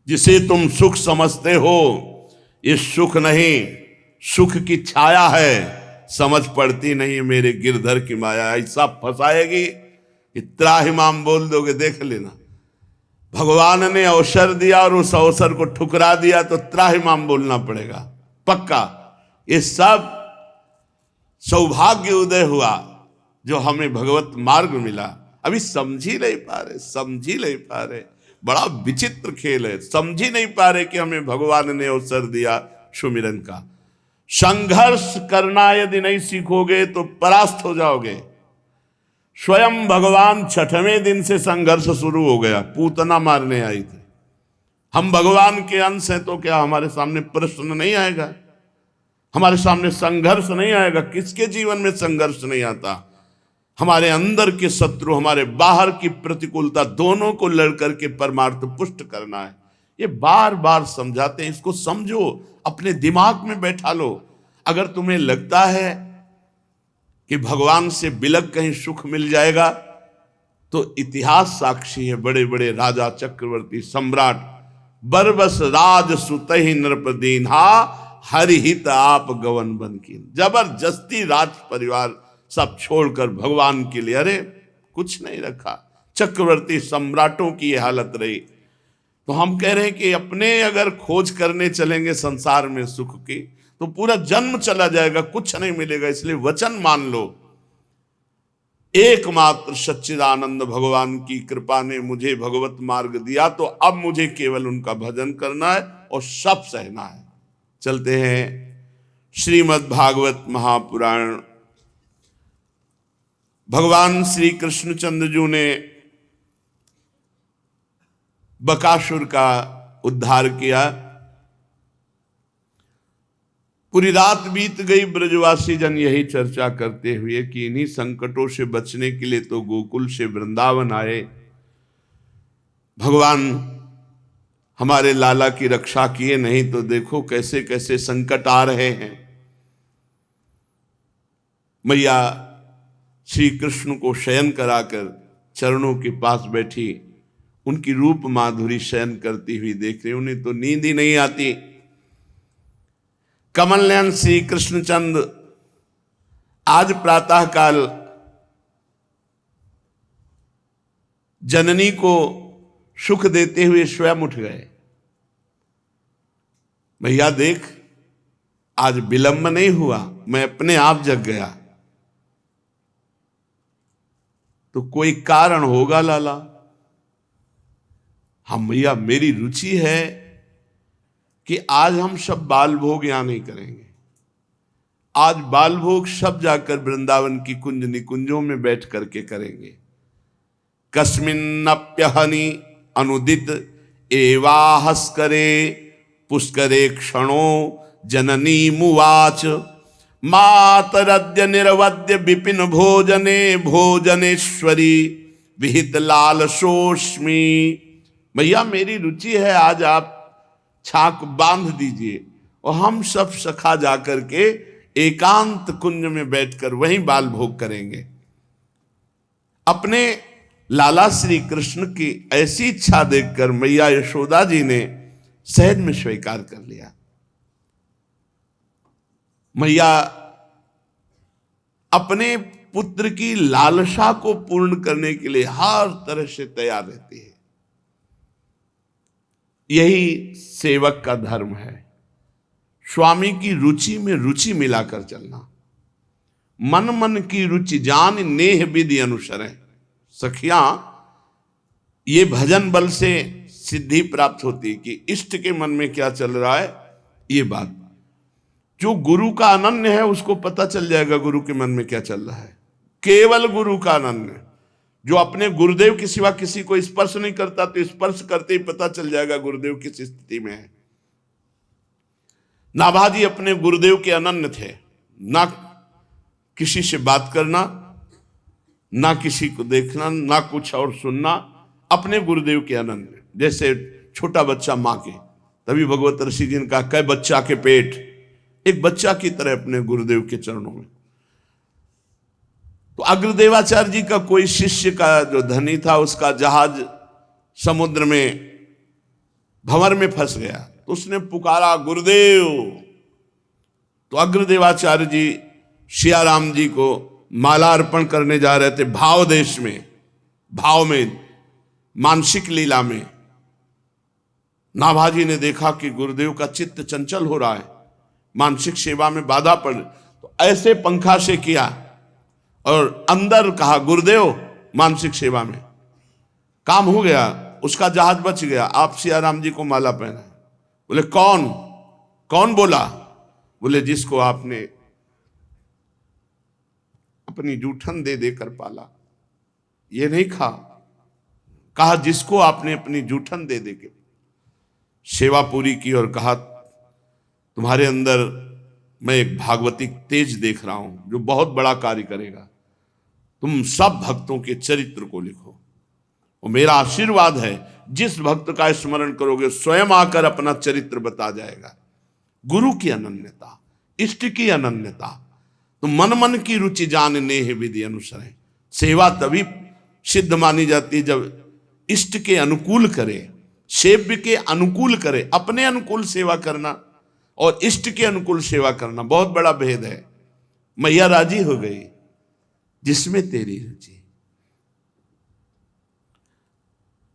जिसे तुम सुख समझते हो ये सुख नहीं, सुख की छाया है, समझ पड़ती नहीं मेरे गिरधर की माया। ऐसा फंसाएगी कि त्राहिमाम बोल दोगे, देख लेना। भगवान ने अवसर दिया और उस अवसर को ठुकरा दिया तो त्राहिमाम बोलना पड़ेगा पक्का। ये सब सौभाग्य उदय हुआ जो हमें भगवत मार्ग मिला। अभी समझ ही नहीं पा रहे, समझ ही नहीं पा रहे, बड़ा विचित्र खेल है। समझ ही नहीं पा रहे कि हमें भगवान ने अवसर दिया सुमिरन का। संघर्ष करना यदि नहीं सीखोगे तो परास्त हो जाओगे। स्वयं भगवान छठवें दिन से संघर्ष शुरू हो गया, पूतना मारने आई थी। हम भगवान के अंश हैं तो क्या हमारे सामने प्रश्न नहीं आएगा, हमारे सामने संघर्ष नहीं आएगा? किसके जीवन में संघर्ष नहीं आता? हमारे अंदर के शत्रु, हमारे बाहर की प्रतिकूलता, दोनों को लड़ करके परमार्थ पुष्ट करना है। ये बार बार समझाते हैं, इसको समझो, अपने दिमाग में बैठा लो। अगर तुम्हें लगता है कि भगवान से बिलक कहीं सुख मिल जाएगा, तो इतिहास साक्षी है। बड़े बड़े राजा चक्रवर्ती सम्राट, बरबस राज सुतहि नृपदीन्हा, हरिहित आप गवन बन की। जबरदस्ती राज परिवार सब छोड़कर भगवान के लिए, अरे कुछ नहीं रखा। चक्रवर्ती सम्राटों की यह हालत रही। तो हम कह रहे हैं कि अपने अगर खोज करने चलेंगे संसार में सुख की, तो पूरा जन्म चला जाएगा, कुछ नहीं मिलेगा। इसलिए वचन मान लो, एकमात्र सच्चिदानंद भगवान की कृपा ने मुझे भगवत मार्ग दिया, तो अब मुझे केवल उनका भजन करना है और सब सहना है। चलते हैं श्रीमद् भागवत महापुराण। भगवान श्री कृष्णचंद्र जी ने बकासुर का उद्धार किया। पूरी रात बीत गई, ब्रजवासी जन यही चर्चा करते हुए कि इन्हीं संकटों से बचने के लिए तो गोकुल से वृंदावन आए। भगवान हमारे लाला की रक्षा किए, नहीं तो देखो कैसे कैसे संकट आ रहे हैं। मैया श्री कृष्ण को शयन कराकर चरणों के पास बैठी, उनकी रूप माधुरी शयन करती हुई देख रही। उन्हें तो नींद ही नहीं आती। कमल नयन श्री कृष्णचंद्र आज प्रातः काल जननी को सुख देते हुए स्वयं उठ गए। भैया देख, आज विलंब नहीं हुआ, मैं अपने आप जग गया। तो कोई कारण होगा लाला। हम भैया, मेरी रुचि है कि आज हम सब बाल भोग यहां नहीं करेंगे। आज बाल भोग सब जाकर वृंदावन की कुंज निकुंजों में बैठ करके करेंगे। कस्मिन्नप्यहनि अनुदित एवाहस्करे पुष्करे क्षणो जननी मुवाच मातरद्य निरवद्य विपिन भोजने भोजनेश्वरी विहित लालसोस्मि। भैया मेरी रुचि है, आज आप छाक बांध दीजिए और हम सब सखा जाकर के एकांत कुंज में बैठकर वहीं बाल भोग करेंगे। अपने लाला श्री कृष्ण की ऐसी इच्छा देखकर मैया यशोदा जी ने सहज में स्वीकार कर लिया। मैया अपने पुत्र की लालसा को पूर्ण करने के लिए हर तरह से तैयार रहती है। यही सेवक का धर्म है, स्वामी की रुचि में रुचि मिलाकर चलना। मन मन की रुचि जान नेह विधि अनुसरें। सखियां, ये भजन बल से सिद्धि प्राप्त होती है कि इष्ट के मन में क्या चल रहा है। ये बात जो गुरु का अनन्य है उसको पता चल जाएगा गुरु के मन में क्या चल रहा है। केवल गुरु का अनन्य, जो अपने गुरुदेव के सिवा किसी को स्पर्श नहीं करता, तो स्पर्श करते ही पता चल जाएगा गुरुदेव किस स्थिति में है। नाभाजी अपने गुरुदेव के अनन्य थे, ना किसी से बात करना, ना किसी को देखना, ना कुछ और सुनना, अपने गुरुदेव के अनन्य। जैसे छोटा बच्चा मां के, तभी भगवत ऋषि जी ने कहा कै बच्चा के पेट, एक बच्चा की तरह अपने गुरुदेव के चरणों में। तो अग्रदेवाचार्य जी का कोई शिष्य का जो धनी था, उसका जहाज समुद्र में भंवर में फंस गया, तो उसने पुकारा गुरुदेव। तो अग्रदेवाचार्य जी सियाराम जी को माला अर्पण करने जा रहे थे, भाव देश में, भाव में, मानसिक लीला में। नाभाजी ने देखा कि गुरुदेव का चित्त चंचल हो रहा है, मानसिक सेवा में बाधा पड़, तो ऐसे पंखा से किया और अंदर कहा गुरुदेव मानसिक सेवा में। काम हो गया, उसका जहाज बच गया। आप सियाराम जी को माला पहना। बोले कौन कौन बोला? बोले जिसको आपने अपनी जूठन दे देकर पाला। ये नहीं कहा जिसको आपने अपनी जूठन दे देकर सेवा पूरी की, और कहा तुम्हारे अंदर मैं एक भागवतिक तेज देख रहा हूं जो बहुत बड़ा कार्य करेगा। तुम सब भक्तों के चरित्र को लिखो, और मेरा आशीर्वाद है जिस भक्त का स्मरण करोगे स्वयं आकर अपना चरित्र बता जाएगा। गुरु की अनन्यता, इष्ट की अनन्यता। तो मन मन की रुचि जान नेह विधि अनुसरें। सेवा तभी सिद्ध मानी जाती है जब इष्ट के अनुकूल करे, सेव्य के अनुकूल करे। अपने अनुकूल सेवा करना और इष्ट के अनुकूल सेवा करना बहुत बड़ा भेद है। मैया राजी हो गई जिसमें तेरी रुचि।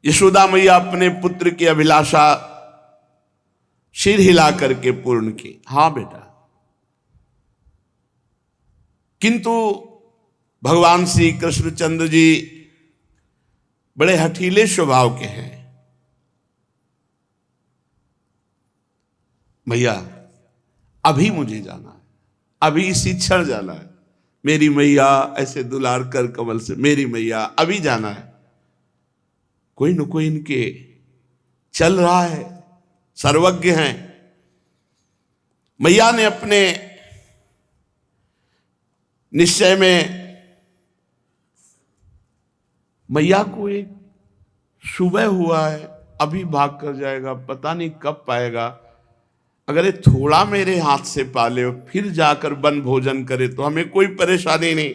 यशोदा मैया अपने पुत्र की अभिलाषा सिर हिला करके पूर्ण की। हाँ बेटा, किंतु भगवान श्री कृष्णचंद्र जी बड़े हठीले स्वभाव के हैं। भैया अभी मुझे जाना है, अभी इसी क्षण जाना है। मेरी मैया ऐसे दुलार कर कमल से, मेरी मैया अभी जाना है। कोई न कोई इनके चल रहा है, सर्वज्ञ हैं। मैया ने अपने निश्चय में, मैया को एक सुबह हुआ है, अभी भाग कर जाएगा, पता नहीं कब पाएगा। अगर ये थोड़ा मेरे हाथ से पाले फिर जाकर वन भोजन करे तो हमें कोई परेशानी नहीं।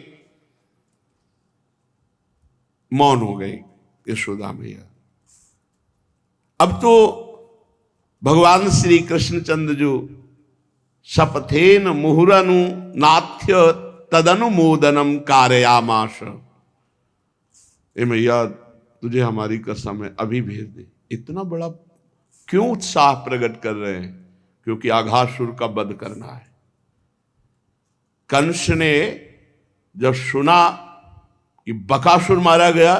मौन हो गई यशोदा मैया। अब तो भगवान श्री कृष्णचंद्र जो शपथेन मुहुरनु नाथ्य तदनुमोदनम कारयामाश। ए मैया, तुझे हमारी कसम है, अभी भेज दे। इतना बड़ा क्यों उत्साह प्रकट कर रहे हैं? क्योंकि अघासुर का वध करना है। कंस ने जब सुना कि बकासुर मारा गया,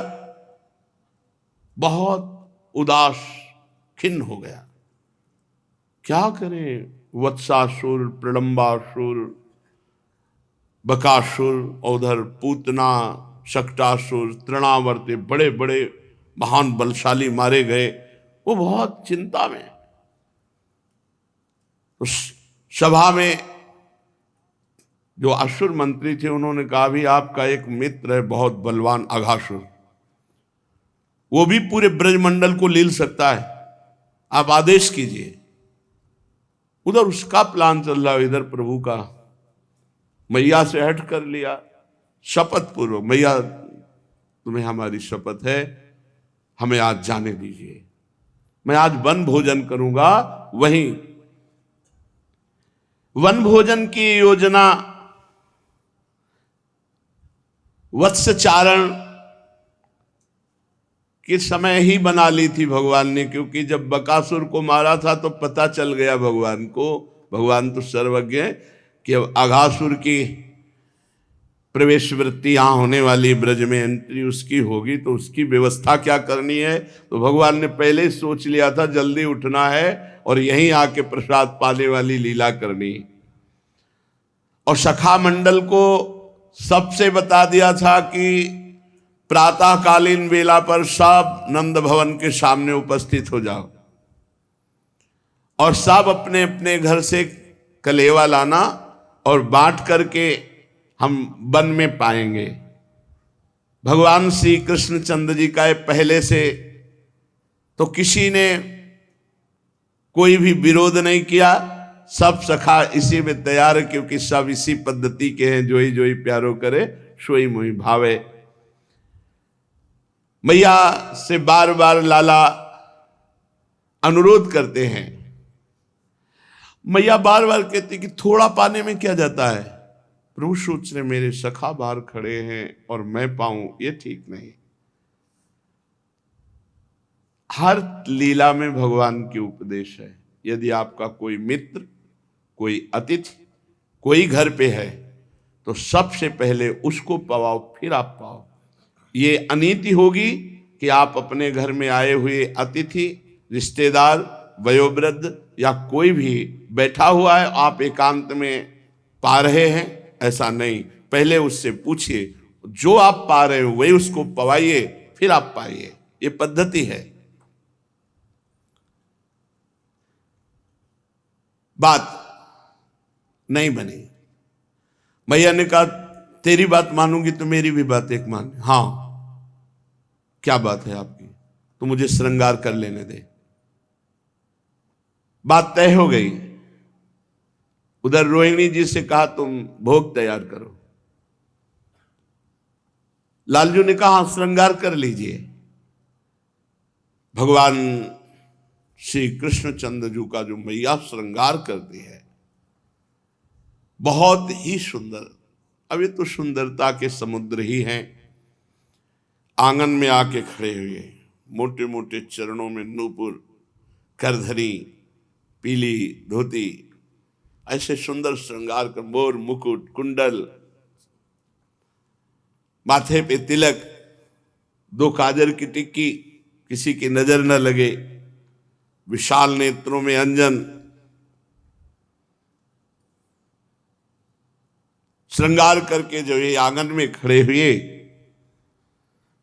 बहुत उदास खिन्न हो गया। क्या करें? वत्सासुर, प्रलंबासुर, बकासुर, उधर पूतना, शक्टासुर, तृणावर्ती, बड़े बड़े महान बलशाली मारे गए। वो बहुत चिंता में। उस सभा में जो असुर मंत्री थे उन्होंने कहा, भी आपका एक मित्र है बहुत बलवान अघासुर, वो भी पूरे ब्रजमंडल को लील सकता है, आप आदेश कीजिए। उधर उसका प्लान चल रहा है, इधर प्रभु का। मैया से हट कर लिया शपथ पूर्वक, मैया तुम्हें हमारी शपथ है, हमें आज जाने दीजिए, मैं आज वन भोजन करूंगा। वहीं वन भोजन की योजना वत्सचारण के समय ही बना ली थी भगवान ने, क्योंकि जब बकासुर को मारा था तो पता चल गया भगवान को, भगवान तो सर्वज्ञ है, कि अब अघासुर की प्रवेश वृत्ति यहां होने वाली, ब्रज में एंट्री उसकी होगी, तो उसकी व्यवस्था क्या करनी है। तो भगवान ने पहले ही सोच लिया था, जल्दी उठना है और यहीं आके प्रसाद पाने वाली लीला करनी। और सखा मंडल को सबसे बता दिया था कि प्रातःकालीन वेला पर सब नंद भवन के सामने उपस्थित हो जाओ और सब अपने अपने घर से कलेवा लाना और बांट करके हम वन में पाएंगे। भगवान श्री कृष्णचंद्र जी का पहले से तो किसी ने कोई भी विरोध नहीं किया, सब सखा इसी में तैयार है, क्योंकि सब इसी पद्धति के हैं, जोई जोई प्यारो करे सोई मोहि भावे। मैया से बार बार लाला अनुरोध करते हैं। मैया बार बार कहती कि थोड़ा पाने में क्या जाता है। प्रभु सोच रहे मेरे सखा बाहर खड़े हैं और मैं पाऊं, ये ठीक नहीं। हर लीला में भगवान की उपदेश है। यदि आपका कोई मित्र, कोई अतिथि, कोई घर पे है तो सबसे पहले उसको पवाओ, फिर आप पाओ। ये अनीति होगी कि आप अपने घर में आए हुए अतिथि, रिश्तेदार, वयोवृद्ध या कोई भी बैठा हुआ है, आप एकांत में पा रहे हैं, ऐसा नहीं। पहले उससे पूछिए, जो आप पा रहे हो वही उसको पवाइए, फिर आप पाइए। ये पद्धति है। बात नहीं बनी। मैया ने कहा तेरी बात मानूंगी तो मेरी भी बात एक मान। हाँ, क्या बात है आपकी? तो मुझे श्रृंगार कर लेने दे। बात तय हो गई। उधर रोहिणी जी से कहा तुम भोग तैयार करो। लालजू ने कहा श्रृंगार कर लीजिए। भगवान श्री कृष्णचंद्र जी का जो मैया श्रृंगार करती है बहुत ही सुंदर। अब ये तो सुंदरता के समुद्र ही हैं। आंगन में आके खड़े हुए, मोटे मोटे चरणों में नूपुर, करधनी, पीली धोती, ऐसे सुंदर श्रृंगार कर, मोर मुकुट, कुंडल, माथे पे तिलक, दो काजर की टिक्की, किसी की नजर न लगे, विशाल नेत्रों में अंजन, श्रृंगार करके जो ये आंगन में खड़े हुए,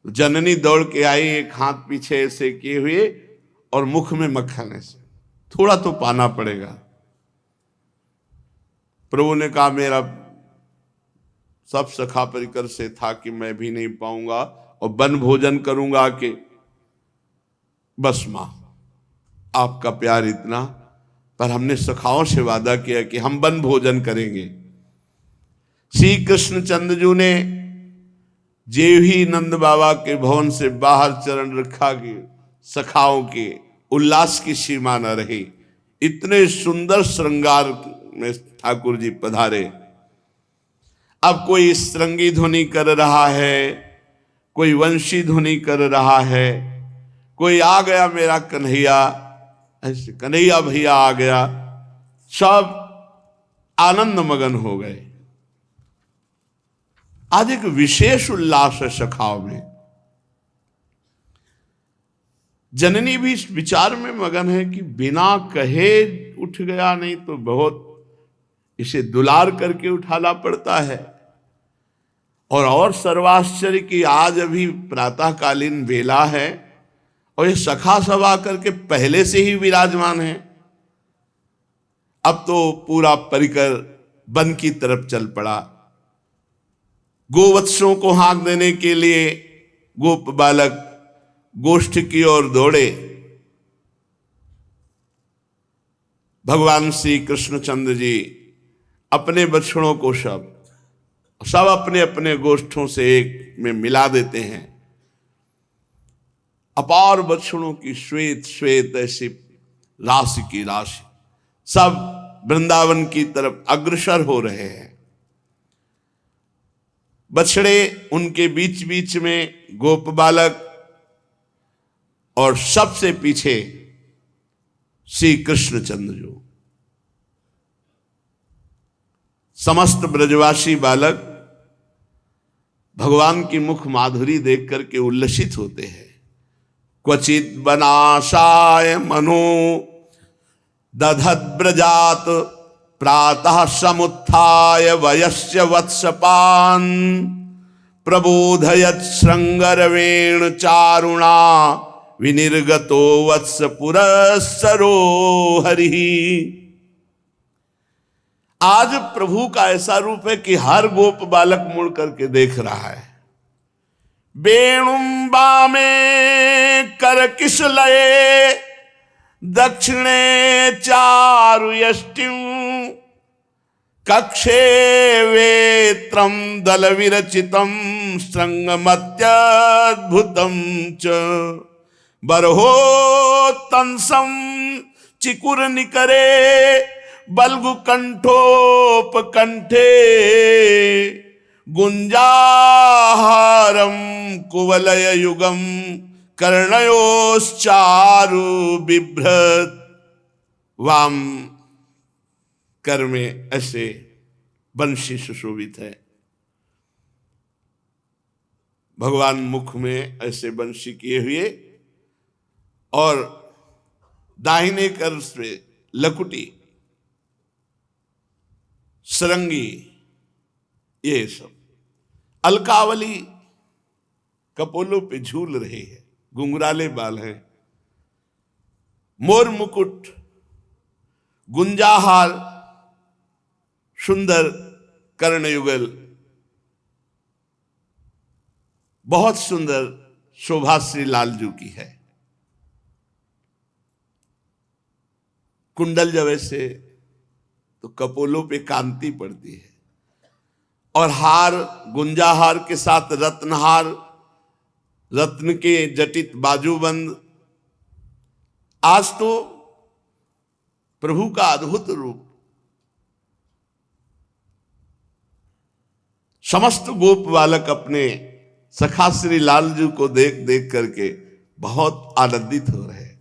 जननी दौड़ के आई, एक हाथ पीछे ऐसे किए हुए और मुख में मक्खन ऐसे, थोड़ा तो पाना पड़ेगा। प्रभु ने कहा मेरा सब सखा परिकर से था कि मैं भी नहीं पाऊंगा और वन भोजन करूंगा कि बस मां आपका प्यार इतना, पर हमने सखाओं से वादा किया कि हम वन भोजन करेंगे। श्री कृष्णचंद्र जी ने जेव ही नंद बाबा के भवन से बाहर चरण रखा कि सखाओं के उल्लास की सीमा न रही। इतने सुंदर श्रृंगार में ठाकुर जी पधारे। अब कोई श्रृंगी ध्वनि कर रहा है, कोई वंशी ध्वनि कर रहा है, कोई आ गया मेरा कन्हैया, ऐसे कन्हैया भैया आ गया, सब आनंद मगन हो गए। आज एक विशेष उल्लास है सखाओं में। जननी भी इस विचार में मगन है कि बिना कहे उठ गया, नहीं तो बहुत इसे दुलार करके उठाना पड़ता है। और सर्वाश्चर्य की आज अभी प्रातःकालीन बेला है और ये सखा सभा करके पहले से ही विराजमान है। अब तो पूरा परिकर वन की तरफ चल पड़ा। गोवत्सों को हाँक देने के लिए गोप बालक गोष्ठ की ओर दौड़े। भगवान श्री कृष्णचंद्र जी अपने बछड़ों को सब अपने अपने गोष्ठों से एक में मिला देते हैं। अपार बछड़ों की श्वेत श्वेत ऐसी राशि की राशि सब वृंदावन की तरफ अग्रसर हो रहे हैं। बछड़े उनके बीच बीच में गोप बालक और सबसे पीछे श्री कृष्णचंद्र जी। समस्त ब्रजवासी बालक भगवान की मुख माधुरी देख करके उल्लसित होते हैं। क्वचित बनाशाय मनो दधद्ब्रजात प्रातः समुत्थाय वयस्य वत्सपान् प्रबोधयत् श्रृंगरवेण चारुणा विनिर्गतो वत्स पुरस्सरो हरिः। आज प्रभु का ऐसा रूप है कि हर गोप बालक मुड़ करके देख रहा है। वेणुं वामे करकिशलये दक्षिणे चारुयष्टिं कक्षे वेत्रं दलविरचितं श्रृंगमत्यद्भुतं च बर्होत्तंसं चिकुरनिकरे बल्गुकंठोपकंठे गुंजाहारम कुवलय युगम कर्णयोश्चारु बिभ्रत। वाम कर में ऐसे बंशी सुशोभित है। भगवान मुख में ऐसे बंशी किए हुए और दाहिने कर से लकुटी सरंगी, ये सब अलकावली कपोलों पे झूल रहे हैं। घुंघराले बाल हैं, मोर मुकुट, गुंजाहार, सुंदर कर्णयुगल, बहुत सुंदर शोभा श्री लालजू की है। कुंडल जब ऐसे तो कपोलों पे कांति पड़ती है। और हार, गुंजाहार के साथ रत्नहार, रत्न के जटित बाजूबंद। आज तो प्रभु का अद्भुत रूप समस्त गोप बालक अपने सखा श्री लालजू को देख देख करके बहुत आनंदित हो रहे हैं।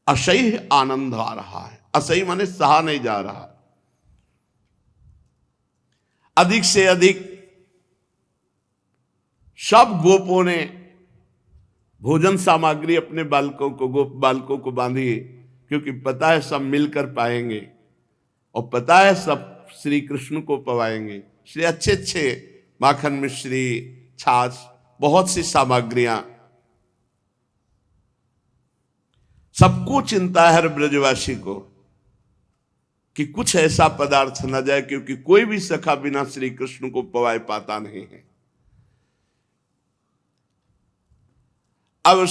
असह्य आनंद आ रहा है। असह्य माने सहा नहीं जा रहा। अधिक से अधिक सब गोपों ने भोजन सामग्री अपने बालकों को, गोप बालकों को बांधी, क्योंकि पता है सब मिलकर पाएंगे और पता है सब श्री कृष्ण को पवाएंगे, इसलिए अच्छे अच्छे माखन मिश्री, छाछ, बहुत सी सामग्रियां। सबको चिंता है हर ब्रजवासी को कि कुछ ऐसा पदार्थ न जाए, क्योंकि कोई भी सखा बिना श्री कृष्ण को पवाए पाता नहीं है। अब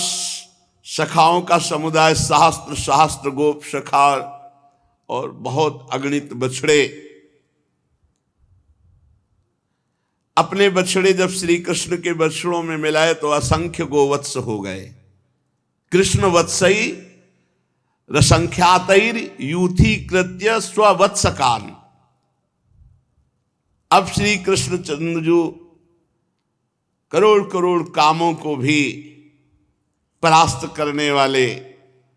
सखाओं का समुदाय सहस्त्र सहस्त्र गोप सखा और बहुत अगणित बछड़े, अपने बछड़े जब श्री कृष्ण के बछड़ों में मिलाए तो असंख्य गोवत्स हो गए। कृष्ण वत्सई रसंख्यातैर यूथी कृत्य स्ववत्सकान। अब श्री कृष्ण चंद्र जो करोड़ करोड़ कामों को भी परास्त करने वाले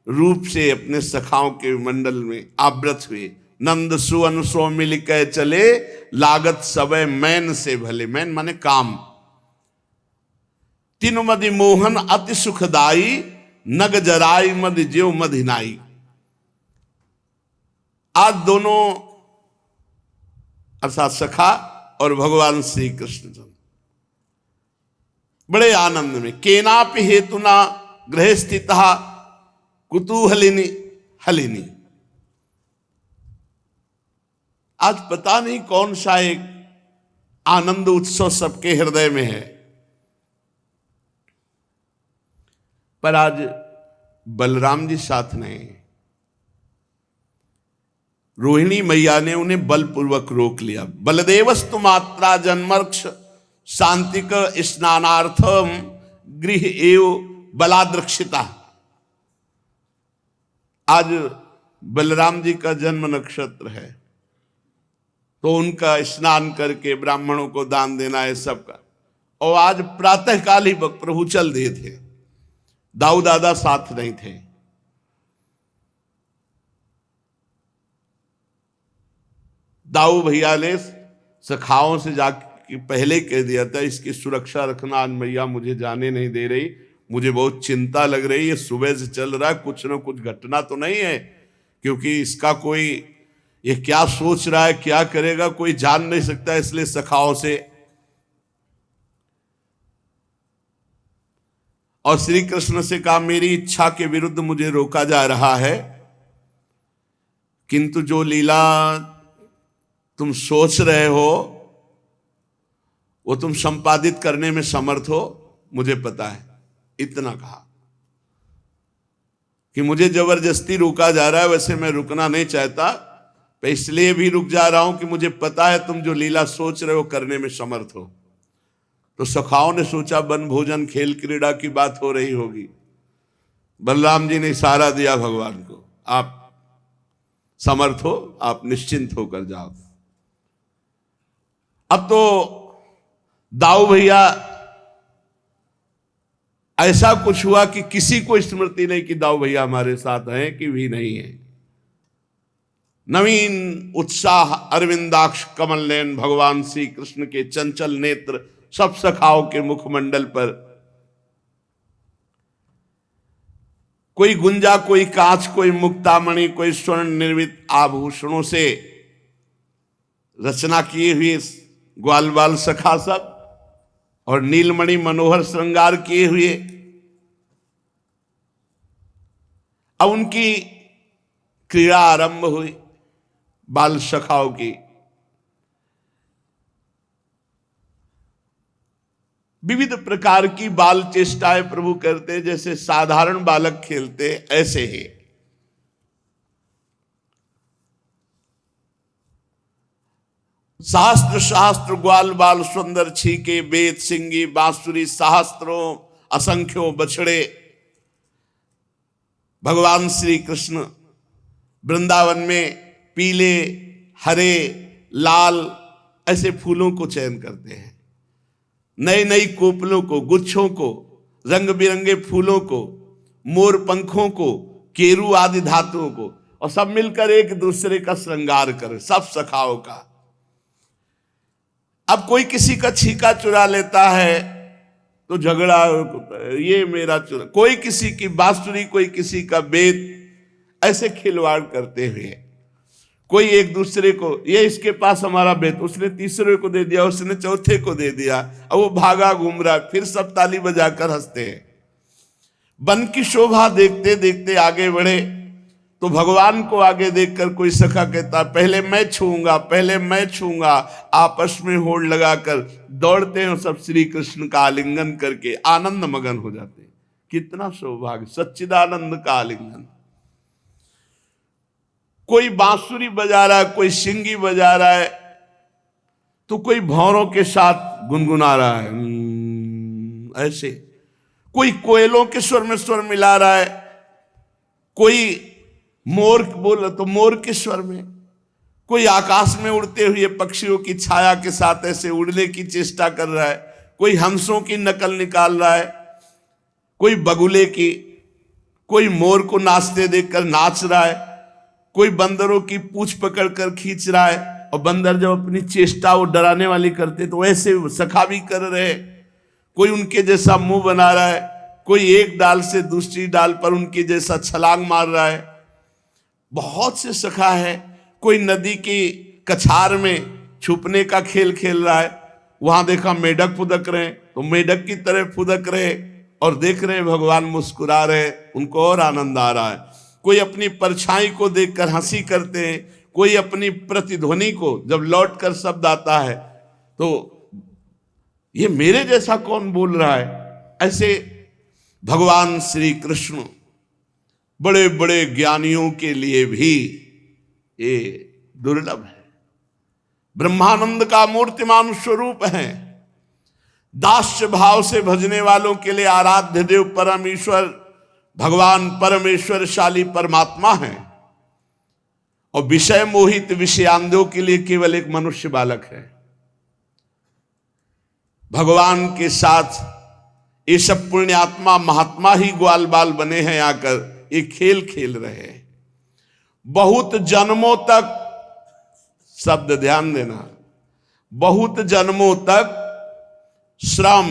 रूप से अपने सखाओं के मंडल में आवृत हुए। नंद सुवन सो मिल के चले, लागत सबे मैन से भले। मैन माने काम। तीन मदि मोहन अति सुखदाई, नग जराई मद ज्यो मधिनाई। आज दोनों अर्थात सखा और भगवान श्री कृष्ण बड़े आनंद में। केनापि हेतुना गृह स्थिता कुतूहलिनी हलिनी। आज पता नहीं कौन सा एक आनंद उत्सव सबके हृदय में है, पर आज बलराम जी साथ नहीं। रोहिणी मैया ने उन्हें बलपूर्वक रोक लिया। बलदेवस्तु मात्रा जन्मर्क्ष शांतिक स्नानार्थम गृह एव बलाद्रक्षिता। आज बलराम जी का जन्म नक्षत्र है, तो उनका स्नान करके ब्राह्मणों को दान देना है सबका। और आज प्रातःकाल ही प्रभु चल दिए थे, दाऊ दादा साथ नहीं थे। दाऊ भैया ने सखाओं से जाके पहले कह दिया था, इसकी सुरक्षा रखना, आज मैया मुझे जाने नहीं दे रही, मुझे बहुत चिंता लग रही है, सुबह से चल रहा है, कुछ ना कुछ घटना तो नहीं है, क्योंकि इसका कोई ये क्या सोच रहा है, क्या करेगा, कोई जान नहीं सकता। इसलिए सखाओं से और श्री कृष्ण से कहा, मेरी इच्छा के विरुद्ध मुझे रोका जा रहा है, किंतु जो लीला तुम सोच रहे हो वो तुम संपादित करने में समर्थ हो, मुझे पता है। इतना कहा कि मुझे जबरदस्ती रोका जा रहा है, वैसे मैं रुकना नहीं चाहता, मैं इसलिए भी रुक जा रहा हूं कि मुझे पता है तुम जो लीला सोच रहे हो करने में समर्थ हो। तो सखाओं ने सोचा वन भोजन खेल क्रीड़ा की बात हो रही होगी। बलराम जी ने इशारा दिया भगवान को, आप समर्थ हो, आप निश्चिंत होकर जाओ। अब तो दाऊ भैया ऐसा कुछ हुआ कि किसी को स्मृति नहीं कि दाऊ भैया हमारे साथ हैं कि भी नहीं है। नवीन उत्साह अरविंदाक्ष कमल नयन भगवान श्री कृष्ण के चंचल नेत्र सब सखाओं के मुखमंडल पर, कोई गुंजा, कोई कांच, कोई मुक्तामणि, कोई स्वर्ण निर्मित आभूषणों से रचना किए हुए ग्वाल बाल सखा सब, और नीलमणि मनोहर श्रृंगार किए हुए। अब उनकी क्रीड़ा आरंभ हुई बाल सखाओं की। विविध प्रकार की बाल चेष्टाएं प्रभु करते, जैसे साधारण बालक खेलते ऐसे ही। शास्त्र शास्त्र ग्वाल बाल सुंदर छीके, वेद सिंगी बांसुरी सहस्त्रों असंख्यों बछड़े। भगवान श्री कृष्ण वृंदावन में पीले, हरे, लाल ऐसे फूलों को चयन करते हैं, नई नई कोपलों को, गुच्छों को, रंग बिरंगे फूलों को, मोर पंखों को, केरू आदि धातुओं को, और सब मिलकर एक दूसरे का श्रृंगार करें, सब सखाओं का। अब कोई किसी का छीका चुरा लेता है तो झगड़ा, ये मेरा चुरा, कोई किसी की बांसुरी, कोई किसी का वेद, ऐसे खिलवाड़ करते हुए कोई एक दूसरे को, ये इसके पास हमारा बेट, उसने तीसरे को दे दिया, उसने चौथे को दे दिया, और वो भागा घूम रहा है, फिर सब ताली बजाकर हंसते हैं। वन की शोभा देखते देखते आगे बढ़े तो भगवान को आगे देखकर कोई सखा कहता पहले मैं छूंगा, पहले मैं छूंगा। आपस में होड़ लगाकर दौड़ते हैं, सब श्री कृष्ण का आलिंगन करके आनंद मगन हो जाते हैं। कितना सौभाग्य, सच्चिदानंद का आलिंगन। कोई बांसुरी बजा रहा है, कोई सिंगी बजा रहा है, तो कोई भौरों के साथ गुनगुना रहा है ऐसे, कोई कोयलों के स्वर में स्वर मिला रहा है, कोई मोर बोल तो मोर के स्वर में, कोई आकाश में उड़ते हुए पक्षियों की छाया के साथ ऐसे उड़ने की चेष्टा कर रहा है, कोई हंसों की नकल निकाल रहा है, कोई बगुले की, कोई मोर को नाचते देखकर नाच रहा है, कोई बंदरों की पूंछ पकड़कर खींच रहा है, और बंदर जब अपनी चेष्टा वो डराने वाली करते तो ऐसे सखा भी कर रहे, कोई उनके जैसा मुंह बना रहा है, कोई एक डाल से दूसरी डाल पर उनके जैसा छलांग मार रहा है। बहुत से सखा है, कोई नदी की कछार में छुपने का खेल खेल रहा है, वहां देखा मेढक फुदक रहे तो मेढक की तरह फुदक रहे और देख रहे भगवान मुस्कुरा रहे, उनको और आनंद आ रहा है। कोई अपनी परछाई को देखकर हंसी करते हैं, कोई अपनी प्रतिध्वनि को जब लौट कर शब्द आता है तो ये मेरे जैसा कौन बोल रहा है। ऐसे भगवान श्री कृष्ण बड़े बड़े ज्ञानियों के लिए भी ये दुर्लभ है। ब्रह्मानंद का मूर्तिमान स्वरूप है। दास्य भाव से भजने वालों के लिए आराध्य देव परमेश्वर भगवान परमेश्वरशाली परमात्मा है, और विषय मोहित विषयांधों के लिए केवल एक मनुष्य बालक है। भगवान के साथ ये सब पुण्यात्मा महात्मा ही ग्वाल बाल बने हैं, आकर एक खेल खेल रहे हैं। बहुत जन्मों तक, शब्द ध्यान देना, बहुत जन्मों तक श्रम,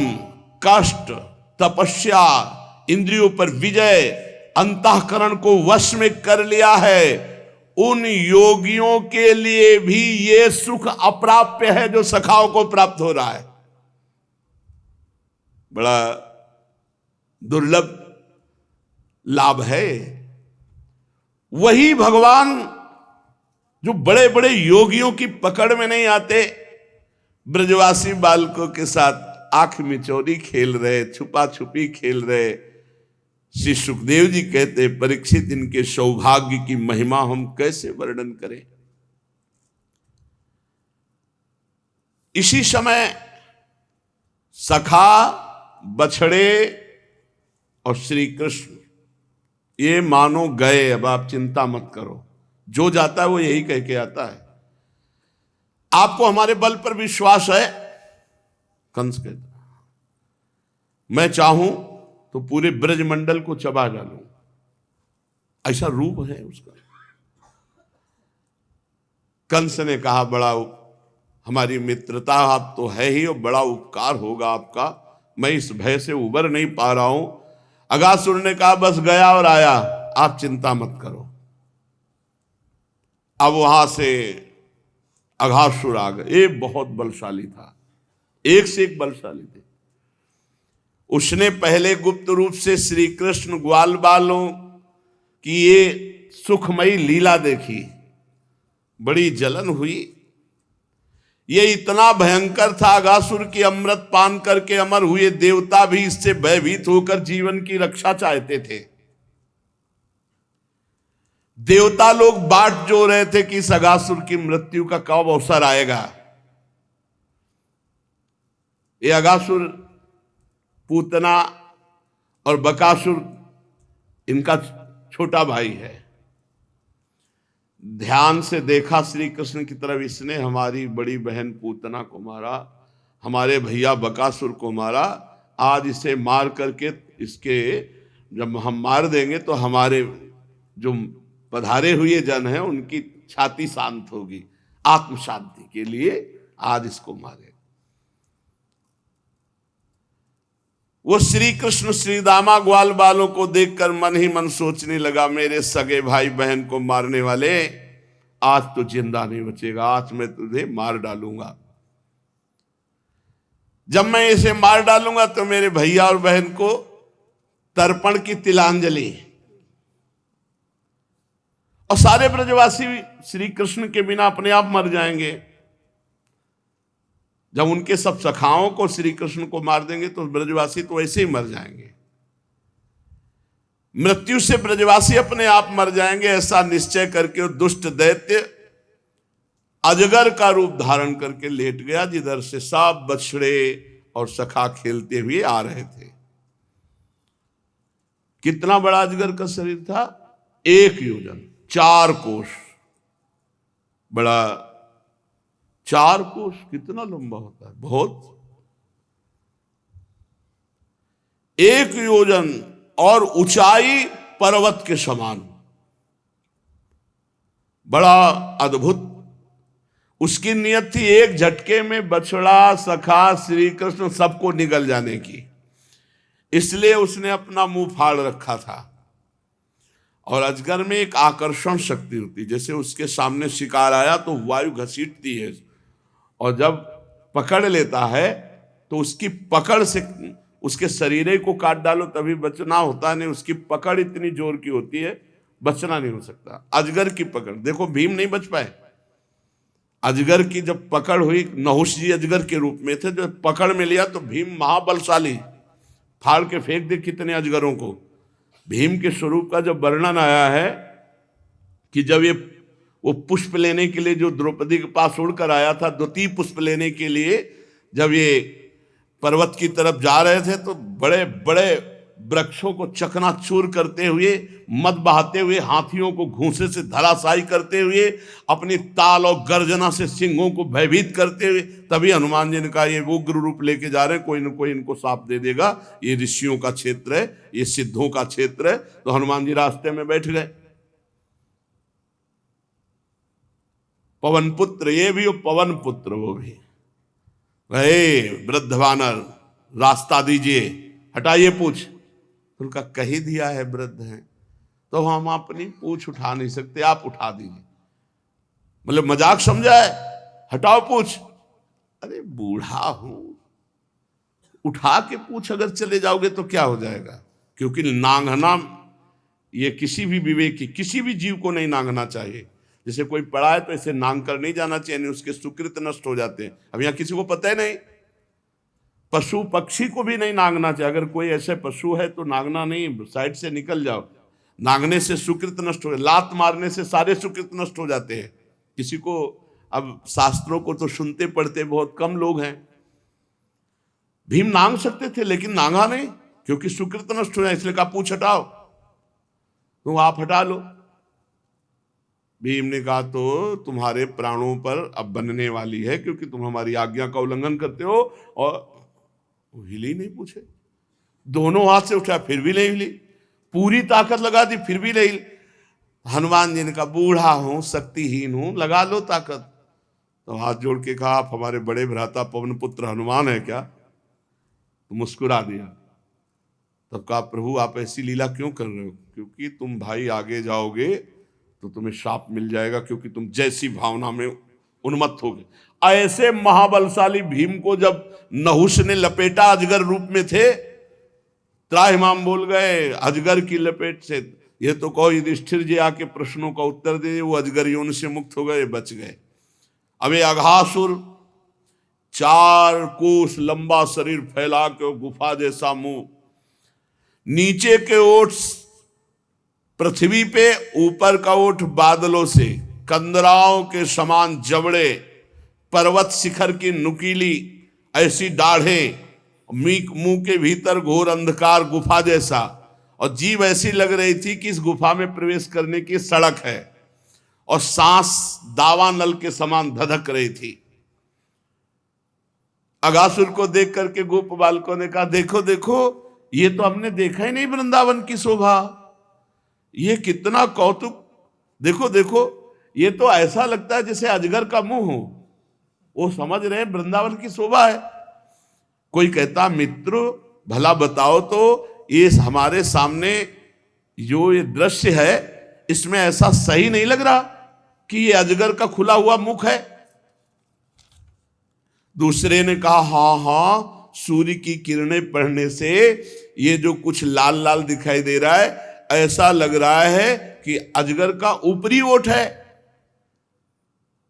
कष्ट, तपस्या, इंद्रियों पर विजय, अंतःकरण को वश में कर लिया है, उन योगियों के लिए भी ये सुख अप्राप्य है जो सखाओं को प्राप्त हो रहा है। बड़ा दुर्लभ लाभ है। वही भगवान जो बड़े बड़े योगियों की पकड़ में नहीं आते, ब्रजवासी बालकों के साथ आंख मिचौनी खेल रहे, छुपा छुपी खेल रहे। श्री सुखदेव जी कहते परीक्षित, इनके सौभाग्य की महिमा हम कैसे वर्णन करें। इसी समय सखा, बछड़े और श्री कृष्ण ये मानो गए, अब आप चिंता मत करो, जो जाता है वो यही कह के आता है। आपको हमारे बल पर विश्वास है? कंस कहता मैं चाहूं तो पूरे ब्रजमंडल को चबा डालूं, ऐसा रूप है उसका। कंस ने कहा बड़ा हमारी मित्रता आप तो है ही, और बड़ा उपकार होगा आपका, मैं इस भय से उबर नहीं पा रहा हूं। अगासुर ने कहा बस गया और आया, आप चिंता मत करो। अब वहां से अघासुर आ गए। ये बहुत बलशाली था, एक से एक बलशाली थे। उसने पहले गुप्त रूप से श्री कृष्ण ग्वाल बालों की ये सुखमयी लीला देखी, बड़ी जलन हुई। ये इतना भयंकर था, अघासुर की अमृत पान करके अमर हुए देवता भी इससे भयभीत होकर जीवन की रक्षा चाहते थे। देवता लोग बाट जो रहे थे कि इस अघासुर की मृत्यु का कब अवसर आएगा। ये अघासुर, पूतना और बकासुर इनका छोटा भाई है। ध्यान से देखा श्री कृष्ण की तरफ, इसने हमारी बड़ी बहन पूतना को मारा, हमारे भैया बकासुर को मारा, आज इसे मार करके इसके जब हम मार देंगे तो हमारे जो पधारे हुए जन हैं उनकी छाती शांत होगी। आत्म शांति के लिए आज इसको मारे। वो श्री कृष्ण श्री दामा ग्वाल बालों को देखकर मन ही मन सोचने लगा, मेरे सगे भाई बहन को मारने वाले, आज तो जिंदा नहीं बचेगा, आज मैं तुझे मार डालूंगा। जब मैं इसे मार डालूंगा तो मेरे भैया और बहन को तर्पण की तिलांजलि, और सारे ब्रजवासी श्री कृष्ण के बिना अपने आप मर जाएंगे। जब उनके सब सखाओं को श्री कृष्ण को मार देंगे तो ब्रजवासी तो ऐसे ही मर जाएंगे। मृत्यु से ब्रजवासी अपने आप मर जाएंगे, ऐसा निश्चय करके दुष्ट दैत्य अजगर का रूप धारण करके लेट गया, जिधर से सब बछड़े और सखा खेलते हुए आ रहे थे। कितना बड़ा अजगर का शरीर था? 1 योजन 4 कोस बड़ा। 4 कोस कितना लंबा होता है? बहुत। 1 योजन और ऊंचाई पर्वत के समान, बड़ा अद्भुत। उसकी नियत थी एक झटके में बछड़ा, सखा, श्री कृष्ण सबको निगल जाने की, इसलिए उसने अपना मुंह फाड़ रखा था। और अजगर में एक आकर्षण शक्ति होती, जैसे उसके सामने शिकार आया तो वायु घसीटती है, और जब पकड़ लेता है तो उसकी पकड़ से उसके शरीर को काट डालो तभी बचना होता नहीं, उसकी पकड़ इतनी जोर की होती है, बचना नहीं हो सकता। अजगर की पकड़ देखो, भीम नहीं बच पाए। अजगर की जब पकड़ हुई, नहुष जी अजगर के रूप में थे, जब पकड़ में लिया तो भीम महाबलशाली, फाड़ के फेंक दे कितने अजगरों को। भीम के स्वरूप का जब वर्णन आया है कि जब ये वो पुष्प लेने के लिए जो द्रौपदी के पास उड़कर आया था, द्वितीय पुष्प लेने के लिए, जब ये पर्वत की तरफ जा रहे थे तो बड़े बड़े वृक्षों को चकनाचूर करते हुए, मद बहाते हुए, हाथियों को घूंसे से धराशायी करते हुए, अपनी ताल और गर्जना से सिंहों को भयभीत करते हुए, तभी हनुमान जी ने कहा ये उग्र रूप लेके जा रहे हैं, कोई न कोई इनको साप दे देगा, ये ऋषियों का क्षेत्र है, ये सिद्धों का क्षेत्र है। तो हनुमान जी रास्ते में बैठ गए। पवन पुत्र ये भी और पवन पुत्र वो भी। वृद्ध वानर रास्ता दीजिए, हटाइए पूछ। उनका कही दिया है वृद्ध हैं तो हम अपनी पूछ उठा नहीं सकते, आप उठा दीजिए। मतलब मजाक समझा है, हटाओ पूछ। अरे बूढ़ा हूं, उठा के पूछ अगर चले जाओगे तो क्या हो जाएगा? क्योंकि नांगना ये किसी भी विवेकी, किसी भी जीव को नहीं नांगना चाहिए। जैसे कोई पड़ा है तो इसे नांग कर नहीं जाना चाहिए, नहीं उसके सुकृत नष्ट हो जाते हैं। अब यहाँ किसी को पता है नहीं, पशु पक्षी को भी नहीं नांगना चाहिए। अगर कोई ऐसे पशु है तो नांगना नहीं, साइड से निकल जाओ। नांगने से सुकृत नष्ट हो, लात मारने से सारे सुकृत नष्ट हो जाते हैं। किसी को, अब शास्त्रों को तो सुनते पढ़ते बहुत कम लोग हैं। भीम नांग सकते थे लेकिन नांगा नहीं, क्योंकि सुकृत नष्ट हो जाए, इसलिए कहा पूछ हटाओ, तो आप हटा लो। भीम ने कहा तो तुम्हारे प्राणों पर अब बनने वाली है, क्योंकि तुम हमारी आज्ञा का उल्लंघन करते हो। और वो हिली नहीं, पूछे, दोनों हाथ से उठा फिर भी नहीं हिली, पूरी ताकत लगा दी फिर भी नहीं। हनुमान जी ने कहा बूढ़ा हूं, शक्तिहीन हूं, लगा लो ताकत। तो हाथ जोड़ के कहा आप हमारे बड़े भ्राता पवन पुत्र हनुमान है क्या? तो मुस्कुरा दिया। तब कहा प्रभु आप ऐसी लीला क्यों कर रहे हो? क्योंकि तुम भाई आगे जाओगे तो तुम्हें शाप मिल जाएगा, क्योंकि तुम जैसी भावना में उन्मत्त हो गए। ऐसे महाबलशाली भीम को जब नहुष ने लपेटा, अजगर रूप में थे, त्राहिमाम बोल गए अजगर की लपेट से। ये तो कहो युधिष्ठिर जी आके प्रश्नों का उत्तर दे, वो अजगर योन से मुक्त हो गए, बच गए। अब ये अघासुर 4 कोस लंबा शरीर फैला के, गुफा जैसा मुंह, नीचे के ओठ पृथ्वी पे, ऊपर का ओठ बादलों से, कंदराओं के समान जबड़े, पर्वत शिखर की नुकीली ऐसी दाढ़ें, मुंह के भीतर घोर अंधकार गुफा जैसा, और जीभ ऐसी लग रही थी कि इस गुफा में प्रवेश करने की सड़क है, और सांस दावा नल के समान धधक रही थी। अगासुर को देख करके गोप बालकों ने कहा देखो देखो, ये तो हमने देखा ही नहीं वृंदावन की शोभा, ये कितना कौतुक, देखो देखो, ये तो ऐसा लगता है जैसे अजगर का मुंह हो। वो समझ रहे हैं वृंदावन की शोभा है। कोई कहता मित्र भला बताओ तो ये हमारे सामने जो ये दृश्य है, इसमें ऐसा सही नहीं लग रहा कि ये अजगर का खुला हुआ मुख है। दूसरे ने कहा हाँ हाँ, सूर्य की किरणें पड़ने से ये जो कुछ लाल लाल दिखाई दे रहा है, ऐसा लग रहा है कि अजगर का ऊपरी ओठ है,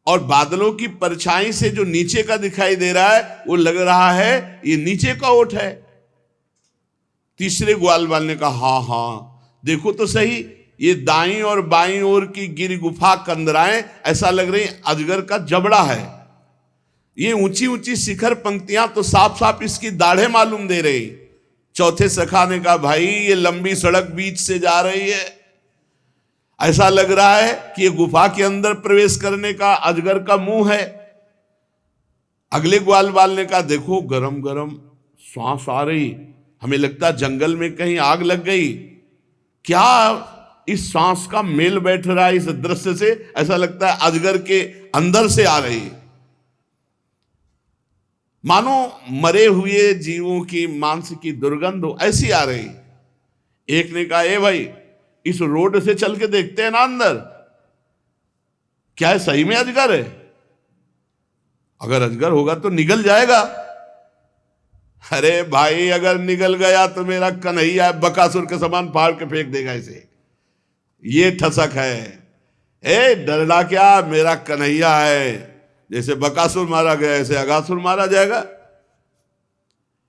और बादलों की परछाई से जो नीचे का दिखाई दे रहा है वो लग रहा है ये नीचे का ओठ है। तीसरे ग्वालवाल ने कहा हाँ हाँ, देखो तो सही, ये दाईं और बाईं ओर की गिर गुफा कंदराएं ऐसा लग रही अजगर का जबड़ा है। ये ऊंची ऊंची शिखर पंक्तियां तो साफ साफ इसकी दाढ़े मालूम दे रही। चौथे सखा ने कहा भाई ये लंबी सड़क बीच से जा रही है, ऐसा लग रहा है कि ये गुफा के अंदर प्रवेश करने का अजगर का मुंह है। अगले ग्वालवाल ने कहा देखो गरम गरम सांस आ रही, हमें लगता है जंगल में कहीं आग लग गई। क्या इस सांस का मेल बैठ रहा है इस दृश्य से, ऐसा लगता है अजगर के अंदर से आ रही, मानो मरे हुए जीवों की मांस की दुर्गंध हो, ऐसी आ रही। एक ने कहा ए भाई इस रोड से चल के देखते हैं ना अंदर, क्या है सही में अजगर है? अगर अजगर होगा तो निगल जाएगा। अरे भाई अगर निगल गया तो मेरा कन्हैया बकासुर के समान फाड़ के फेंक देगा इसे, ये ठसक है। ए डरना क्या, मेरा कन्हैया है, जैसे बकासुर मारा गया ऐसे अगासुर मारा जाएगा।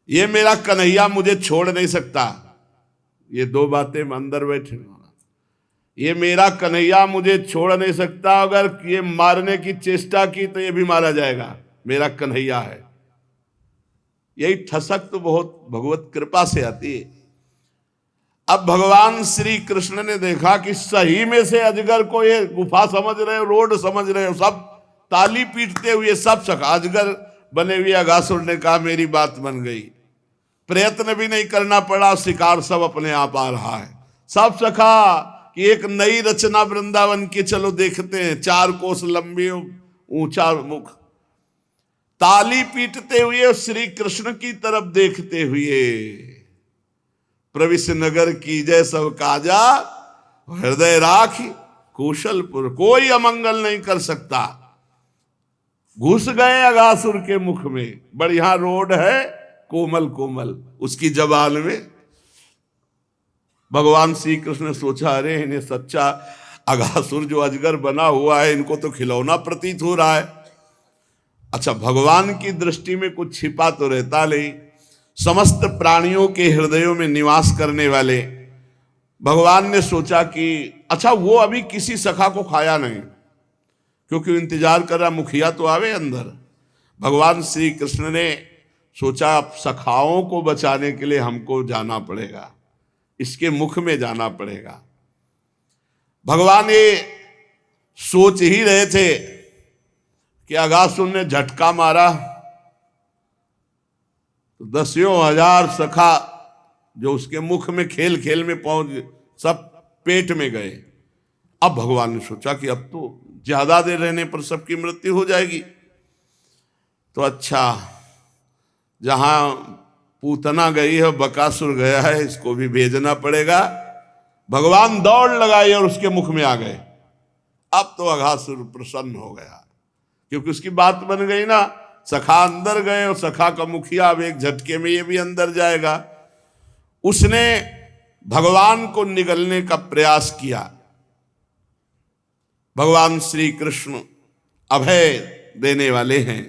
ये मेरा कन्हैया मुझे छोड़ नहीं सकता। ये दो बातें अंदर बैठे, ये मेरा कन्हैया मुझे छोड़ नहीं सकता, अगर ये मारने की चेष्टा की तो ये भी मारा जाएगा, मेरा कन्हैया है। यही ठसक तो बहुत भगवत कृपा से आती है। अब भगवान श्री कृष्ण ने देखा कि सही में से अजगर को ये गुफा समझ रहे हो, रोड समझ रहे हो, सब ताली पीटते हुए सब सखा, अजगर बने हुए अगासुर ने कहा मेरी बात बन गई, प्रयत्न भी नहीं करना पड़ा, शिकार सब अपने आप आ रहा है। सब सखा कि एक नई रचना वृंदावन की, चलो देखते हैं। 4 कोस लंबी ऊंचा मुख, ताली पीटते हुए श्री कृष्ण की तरफ देखते हुए, प्रविश नगर की जय सब काजा, हृदय राखी कौशलपुर, कोई अमंगल नहीं कर सकता। घुस गए अगासुर के मुख में, बढ़िया रोड है कोमल कोमल, उसकी जबान में। भगवान श्री कृष्ण ने सोचा अरे इन्हें सच्चा अगासुर जो अजगर बना हुआ है इनको तो खिलौना प्रतीत हो रहा है। अच्छा, भगवान की दृष्टि में कुछ छिपा तो रहता नहीं। समस्त प्राणियों के हृदयों में निवास करने वाले भगवान ने सोचा कि अच्छा वो अभी किसी सखा को खाया नहीं, क्योंकि इंतजार कर रहा मुखिया तो आवे अंदर। भगवान श्री कृष्ण ने सोचा अब सखाओं को बचाने के लिए हमको जाना पड़ेगा, इसके मुख में जाना पड़ेगा। भगवान ये सोच ही रहे थे कि अगासुर ने झटका मारा तो 10,000 सखा जो उसके मुख में खेल खेल में पहुंच सब पेट में गए। अब भगवान ने सोचा कि अब तो ज्यादा देर रहने पर सबकी मृत्यु हो जाएगी, तो अच्छा जहां पूतना गई है बकासुर गया है, इसको भी भेजना पड़ेगा। भगवान दौड़ लगाई और उसके मुख में आ गए। अब तो अगासुर प्रसन्न हो गया, क्योंकि उसकी बात बन गई ना, सखा अंदर गए और सखा का मुखिया अब एक झटके में ये भी अंदर जाएगा। उसने भगवान को निगलने का प्रयास किया। भगवान श्री कृष्ण अभय देने वाले हैं।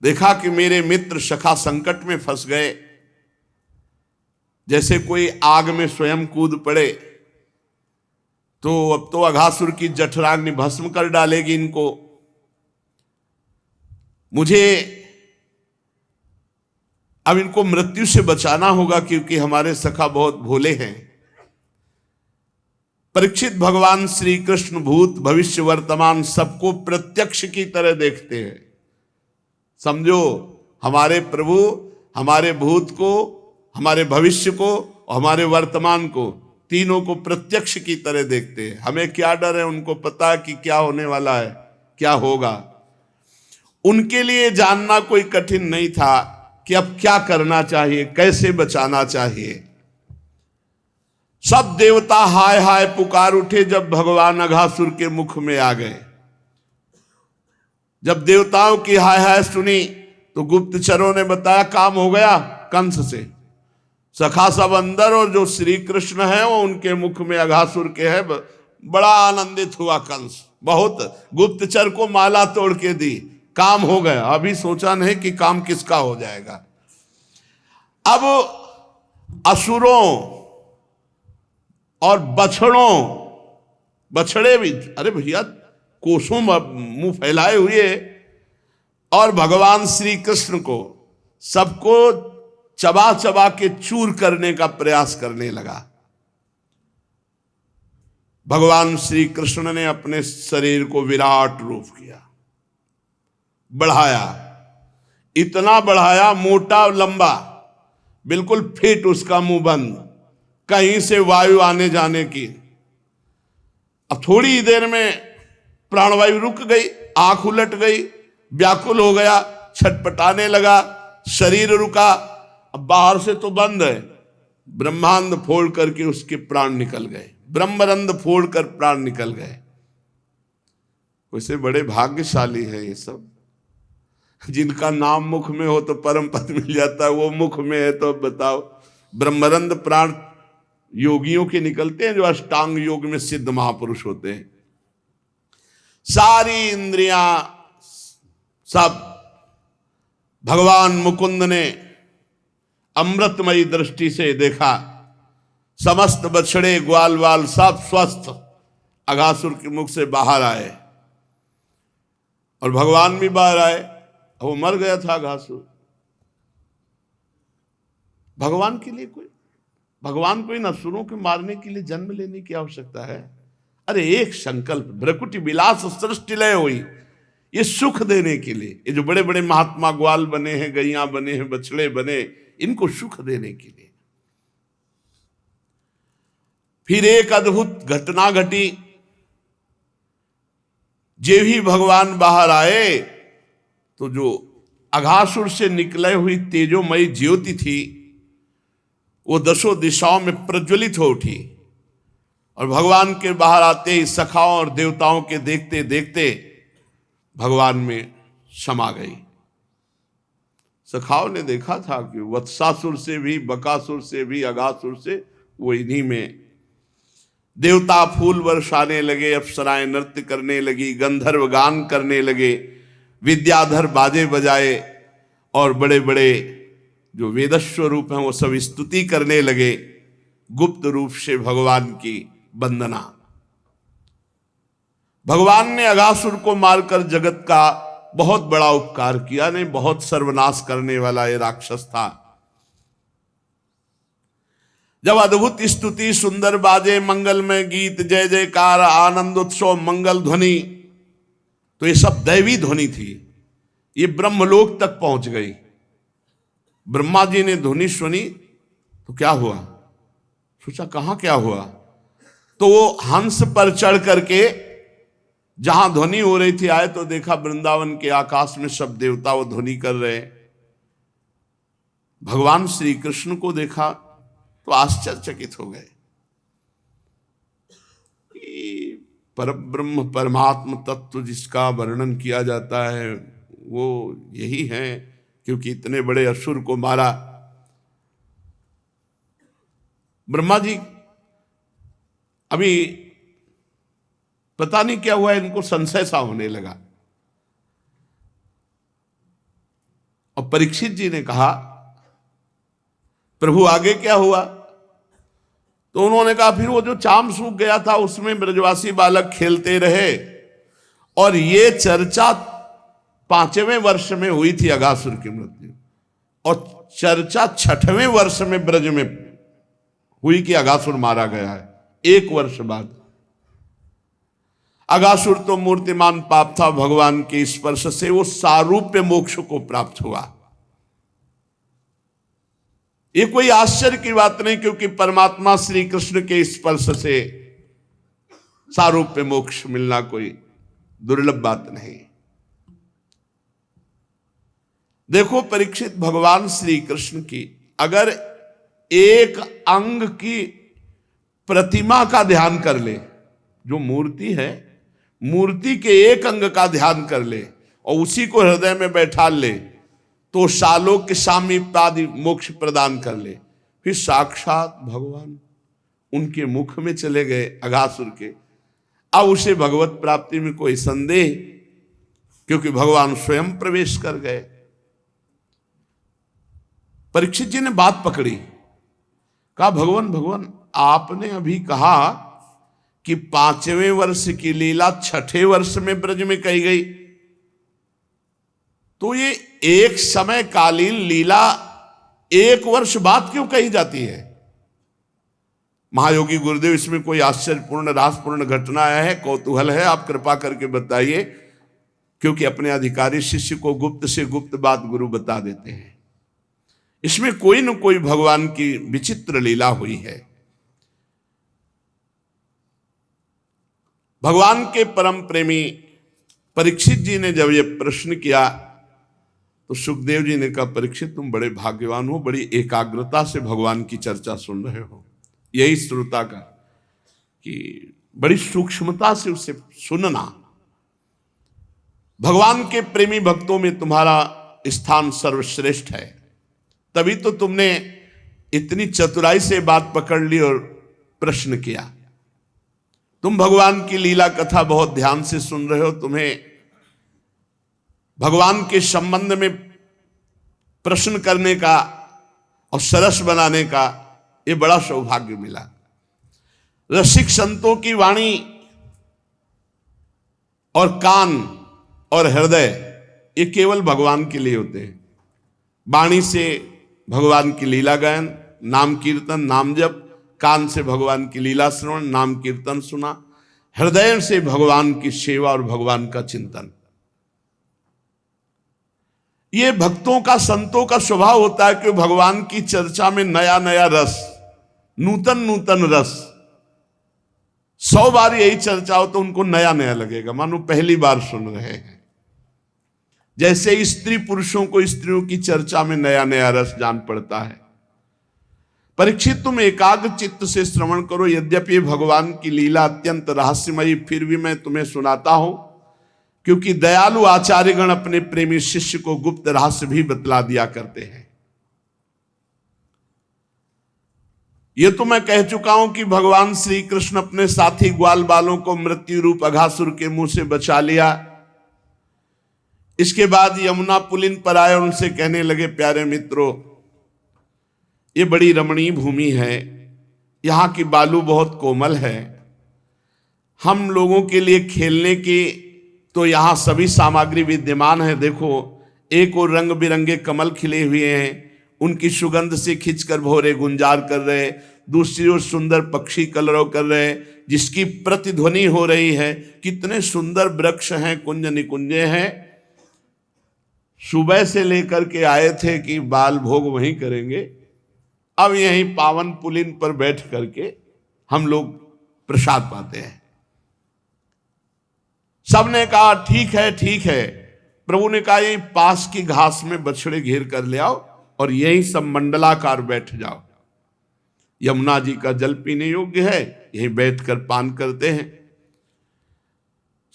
देखा कि मेरे मित्र सखा संकट में फंस गए, जैसे कोई आग में स्वयं कूद पड़े, तो अब तो अघासुर की जठराग्नि भस्म कर डालेगी इनको। मुझे अब इनको मृत्यु से बचाना होगा, क्योंकि हमारे सखा बहुत भोले हैं। परीक्षित भगवान श्री कृष्ण भूत भविष्य वर्तमान सबको प्रत्यक्ष की तरह देखते हैं। समझो, हमारे प्रभु हमारे भूत को, हमारे भविष्य को और हमारे वर्तमान को, तीनों को प्रत्यक्ष की तरह देखते हैं। हमें क्या डर है, उनको पता है कि क्या होने वाला है, क्या होगा। उनके लिए जानना कोई कठिन नहीं था कि अब क्या करना चाहिए, कैसे बचाना चाहिए। सब देवता हाय हाय पुकार उठे जब भगवान अघासुर के मुख में आ गए। जब देवताओं की हाय हाय सुनी तो गुप्तचरों ने बताया काम हो गया कंस से। सखा सब अंदर और जो श्री कृष्ण है वो उनके मुख में अघासुर के है। बड़ा आनंदित हुआ कंस, बहुत गुप्तचर को माला तोड़ के दी, काम हो गया। अभी सोचा नहीं कि काम किसका हो जाएगा। अब असुरों और बछड़े भी, अरे भैया कोसों मुंह फैलाए हुए, और भगवान श्री कृष्ण को सबको चबा चबा के चूर करने का प्रयास करने लगा। भगवान श्री कृष्ण ने अपने शरीर को विराट रूप किया, बढ़ाया, इतना बढ़ाया मोटा लंबा, बिल्कुल फिट उसका मुंह बंद, कहीं से वायु आने जाने की। अब थोड़ी देर में प्राणवायु रुक गई, आंख उलट गई, व्याकुल हो गया, छटपटाने लगा, शरीर रुका। अब बाहर से तो बंद है, ब्रह्मांड फोड़ करके उसके प्राण निकल गए, ब्रह्मरंध्र फोड़ कर प्राण निकल गए। वैसे बड़े भाग्यशाली हैं ये सब, जिनका नाम मुख में हो तो परम पद मिल जाता है। वो मुख में है तो बताओ, ब्रह्मरंध्र प्राण योगियों के निकलते हैं जो अष्टांग योग में सिद्ध महापुरुष होते हैं। सारी इंद्रियां सब भगवान मुकुंद ने अमृतमयी दृष्टि से देखा। समस्त बछड़े ग्वाल वाल सब स्वस्थ अघासुर के मुख से बाहर आए, और भगवान भी बाहर आए। वो मर गया था अघासुर। भगवान को इन असुरों के मारने के लिए जन्म लेने की आवश्यकता है? अरे एक संकल्प, भ्रकुटी विलास सृष्टि लय हुई, ये सुख देने के लिए। ये जो बड़े बड़े महात्मा ग्वाल बने हैं, गैया बने हैं, बछड़े बने, इनको सुख देने के लिए। फिर एक अद्भुत घटना घटी। जे भी भगवान बाहर आए तो जो अघासुर से निकले हुई तेजोमयी ज्योति थी वो दसों दिशाओं में प्रज्वलित हो उठी, और भगवान के बाहर आते ही सखाओं और देवताओं के देखते देखते भगवान में समा गई। सखाओं ने देखा था कि वत्सासुर से भी, बकासुर से भी, अघासुर से, वो इन्हीं में। देवता फूल बरसाने लगे, अप्सराएं नृत्य करने लगी, गंधर्व गान करने लगे, विद्याधर बाजे बजाए, और बड़े बड़े जो वेदस्व रूप हैं वो सब स्तुति करने लगे, गुप्त रूप से भगवान की वंदना। भगवान ने अघासुर को मारकर जगत का बहुत बड़ा उपकार किया। नहीं, बहुत सर्वनाश करने वाला ये राक्षस था। जब अद्भुत स्तुति, सुंदर बाजे, मंगलमय गीत, जय जयकार, आनंद उत्सव, मंगल ध्वनि, तो ये सब दैवी ध्वनि थी। ये ब्रह्मलोक तक पहुंच गई। ब्रह्मा जी ने ध्वनि सुनी तो क्या हुआ, सोचा कहां क्या हुआ, तो वो हंस पर चढ़ करके जहां ध्वनि हो रही थी आए तो देखा वृंदावन के आकाश में सब देवता वो ध्वनि कर रहे। भगवान श्री कृष्ण को देखा तो आश्चर्यचकित हो गए। परब्रह्म परमात्म तत्व जिसका वर्णन किया जाता है वो यही है, क्योंकि इतने बड़े असुर को मारा। ब्रह्मा जी अभी पता नहीं क्या हुआ, इनको संशय सा होने लगा, और परीक्षित जी ने कहा प्रभु आगे क्या हुआ? तो उन्होंने कहा फिर वो जो चाम सूख गया था उसमें ब्रजवासी बालक खेलते रहे, और ये चर्चा 5वें वर्ष में हुई थी अघासुर की मृत्यु, और चर्चा 6वें वर्ष में ब्रज में हुई कि अघासुर मारा गया है। 1 वर्ष बाद। अघासुर तो मूर्तिमान पाप था, भगवान के स्पर्श से वो सारूप्य मोक्ष को प्राप्त हुआ। ये कोई आश्चर्य की बात नहीं, क्योंकि परमात्मा श्री कृष्ण के स्पर्श से सारूप्य मोक्ष मिलना कोई दुर्लभ बात नहीं। देखो परीक्षित, भगवान श्री कृष्ण की अगर एक अंग की प्रतिमा का ध्यान कर ले, जो मूर्ति है मूर्ति के एक अंग का ध्यान कर ले और उसी को हृदय में बैठा ले तो शालोक्य सामीप्यादि मोक्ष प्रदान कर ले। फिर साक्षात भगवान उनके मुख में चले गए अघासुर के। अब उसे भगवत प्राप्ति में कोई संदेह, क्योंकि भगवान स्वयं प्रवेश कर गए। परीक्षित जी ने बात पकड़ी, कहा भगवान आपने अभी कहा कि 5वें वर्ष की लीला 6ठे वर्ष में ब्रज में कही गई, तो ये एक समय कालीन लीला 1 वर्ष बाद क्यों कही जाती है? महायोगी गुरुदेव, इसमें कोई आश्चर्यपूर्ण रासपूर्ण घटना है, कौतूहल है, आप कृपा करके बताइए, क्योंकि अपने अधिकारी शिष्य को गुप्त से गुप्त बात गुरु बता देते हैं। इसमें कोई न कोई भगवान की विचित्र लीला हुई है। भगवान के परम प्रेमी परीक्षित जी ने जब ये प्रश्न किया तो सुखदेव जी ने कहा, परीक्षित तुम बड़े भाग्यवान हो, बड़ी एकाग्रता से भगवान की चर्चा सुन रहे हो। यही श्रोता का कि बड़ी सूक्ष्मता से उसे सुनना। भगवान के प्रेमी भक्तों में तुम्हारा स्थान सर्वश्रेष्ठ है, तभी तो तुमने इतनी चतुराई से बात पकड़ ली और प्रश्न किया। तुम भगवान की लीला कथा बहुत ध्यान से सुन रहे हो, तुम्हें भगवान के संबंध में प्रश्न करने का और सरस बनाने का ये बड़ा सौभाग्य मिला। रसिक संतों की वाणी और कान और हृदय ये केवल भगवान के लिए होते हैं। वाणी से भगवान की लीला गायन, नाम कीर्तन, नाम जप, कान से भगवान की लीला श्रवण, नाम कीर्तन सुना, हृदय से भगवान की सेवा और भगवान का चिंतन। ये भक्तों का, संतों का स्वभाव होता है कि भगवान की चर्चा में नया नया रस, नूतन नूतन रस। 100 बार यही चर्चा हो तो उनको नया नया लगेगा, मानो पहली बार सुन रहे हैं। जैसे स्त्री पुरुषों को स्त्रियों की चर्चा में नया नया रस जान पड़ता है। परीक्षित तुम एकाग्र चित्त से श्रवण करो। यद्यपि भगवान की लीला अत्यंत रहस्यमयी, फिर भी मैं तुम्हें सुनाता हूं, क्योंकि दयालु आचार्यगण अपने प्रेमी शिष्य को गुप्त रहस्य भी बतला दिया करते हैं। यह तो मैं कह चुका हूं कि भगवान श्री कृष्ण अपने साथी ग्वाल बालों को मृत्यु रूप अघासुर के मुंह से बचा लिया। इसके बाद यमुना पुलिन पर आए और उनसे कहने लगे, प्यारे मित्रों, ये बड़ी रमणीय भूमि है, यहाँ की बालू बहुत कोमल है, हम लोगों के लिए खेलने की तो यहाँ सभी सामग्री विद्यमान है। देखो, एक और रंग बिरंगे कमल खिले हुए हैं, उनकी सुगंध से खिंचकर भौरे गुंजार कर रहे, दूसरी ओर सुंदर पक्षी कलरव कर रहे, जिसकी प्रतिध्वनि हो रही है। कितने सुंदर वृक्ष हैं, कुंज निकुंजे हैं। सुबह से लेकर के आए थे कि बाल भोग वहीं करेंगे, अब यहीं पावन पुलिन पर बैठ करके हम लोग प्रसाद पाते हैं। सबने कहा ठीक है ठीक है। प्रभु ने कहा, यहीं पास की घास में बछड़े घेर कर ले आओ और यहीं सब मंडलाकार बैठ जाओ। यमुना जी का जल पीने योग्य है, यहीं बैठकर पान करते हैं।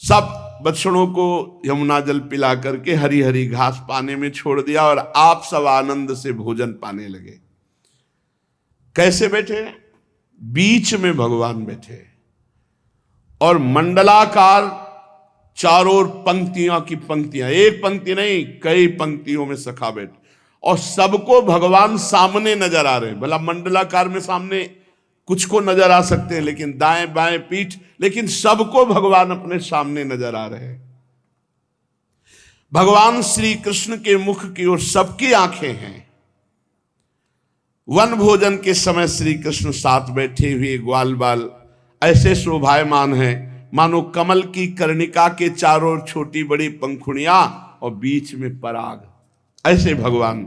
सब बछड़ों को यमुना जल पिला करके हरी हरी घास पाने में छोड़ दिया और आप सब आनंद से भोजन पाने लगे। कैसे बैठे? बीच में भगवान बैठे और मंडलाकार चारों ओर पंक्तियां की पंक्तियां, एक पंक्ति नहीं कई पंक्तियों में सखा बैठे, और सबको भगवान सामने नजर आ रहे हैं। भला मंडलाकार में सामने कुछ को नजर आ सकते हैं, लेकिन दाएं बाएं पीठ, लेकिन सबको भगवान अपने सामने नजर आ रहे हैं। भगवान श्री कृष्ण के मुख की ओर सबकी आंखें हैं। वन भोजन के समय श्री कृष्ण साथ बैठे हुए ग्वाल बाल ऐसे शोभायमान हैं मानो कमल की कर्णिका के चारों ओर छोटी बड़ी पंखुड़ियां और बीच में पराग, ऐसे भगवान।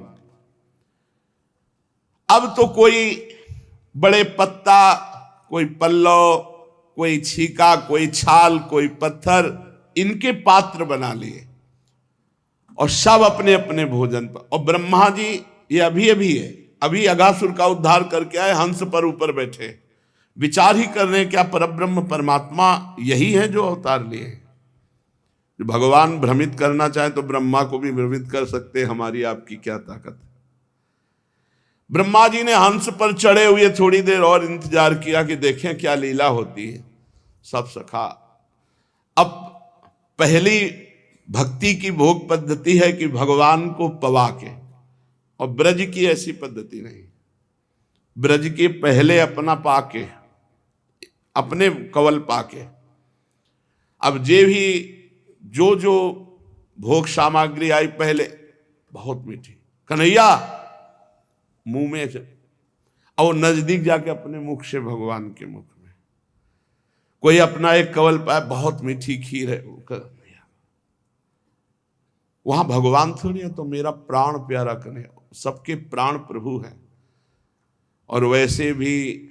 अब तो कोई बड़े पत्ता, कोई पल्लव, कोई छीका, कोई छाल, कोई पत्थर, इनके पात्र बना लिए और सब अपने अपने भोजन पर। और ब्रह्मा जी ये अभी है, अभी अघासुर का उद्धार करके आए, हंस पर ऊपर बैठे। विचार ही कर रहे हैं क्या परब्रह्म परमात्मा यही है जो अवतार लिए हैं। भगवान भ्रमित करना चाहे तो ब्रह्मा को भी भ्रमित कर सकते हैं, हमारी आपकी क्या ताकत है। ब्रह्मा जी ने हंस पर चढ़े हुए थोड़ी देर और इंतजार किया कि देखें क्या लीला होती है। सब सखा, अब पहली भक्ति की भोग पद्धति है कि भगवान को पवा के, और ब्रज की ऐसी पद्धति नहीं। ब्रज के पहले अपना पाके, अपने कवल पाके, अब जे भी जो जो भोग सामग्री आई पहले बहुत मीठी, कन्हैया मुंह में, और नजदीक जाके अपने मुख से भगवान के मुख में, कोई अपना एक कवल पाए, बहुत मीठी खीर है, वहां भगवान थोड़ी है, तो मेरा प्राण प्यारा कन्हैया, सबके प्राण प्रभु है। और वैसे भी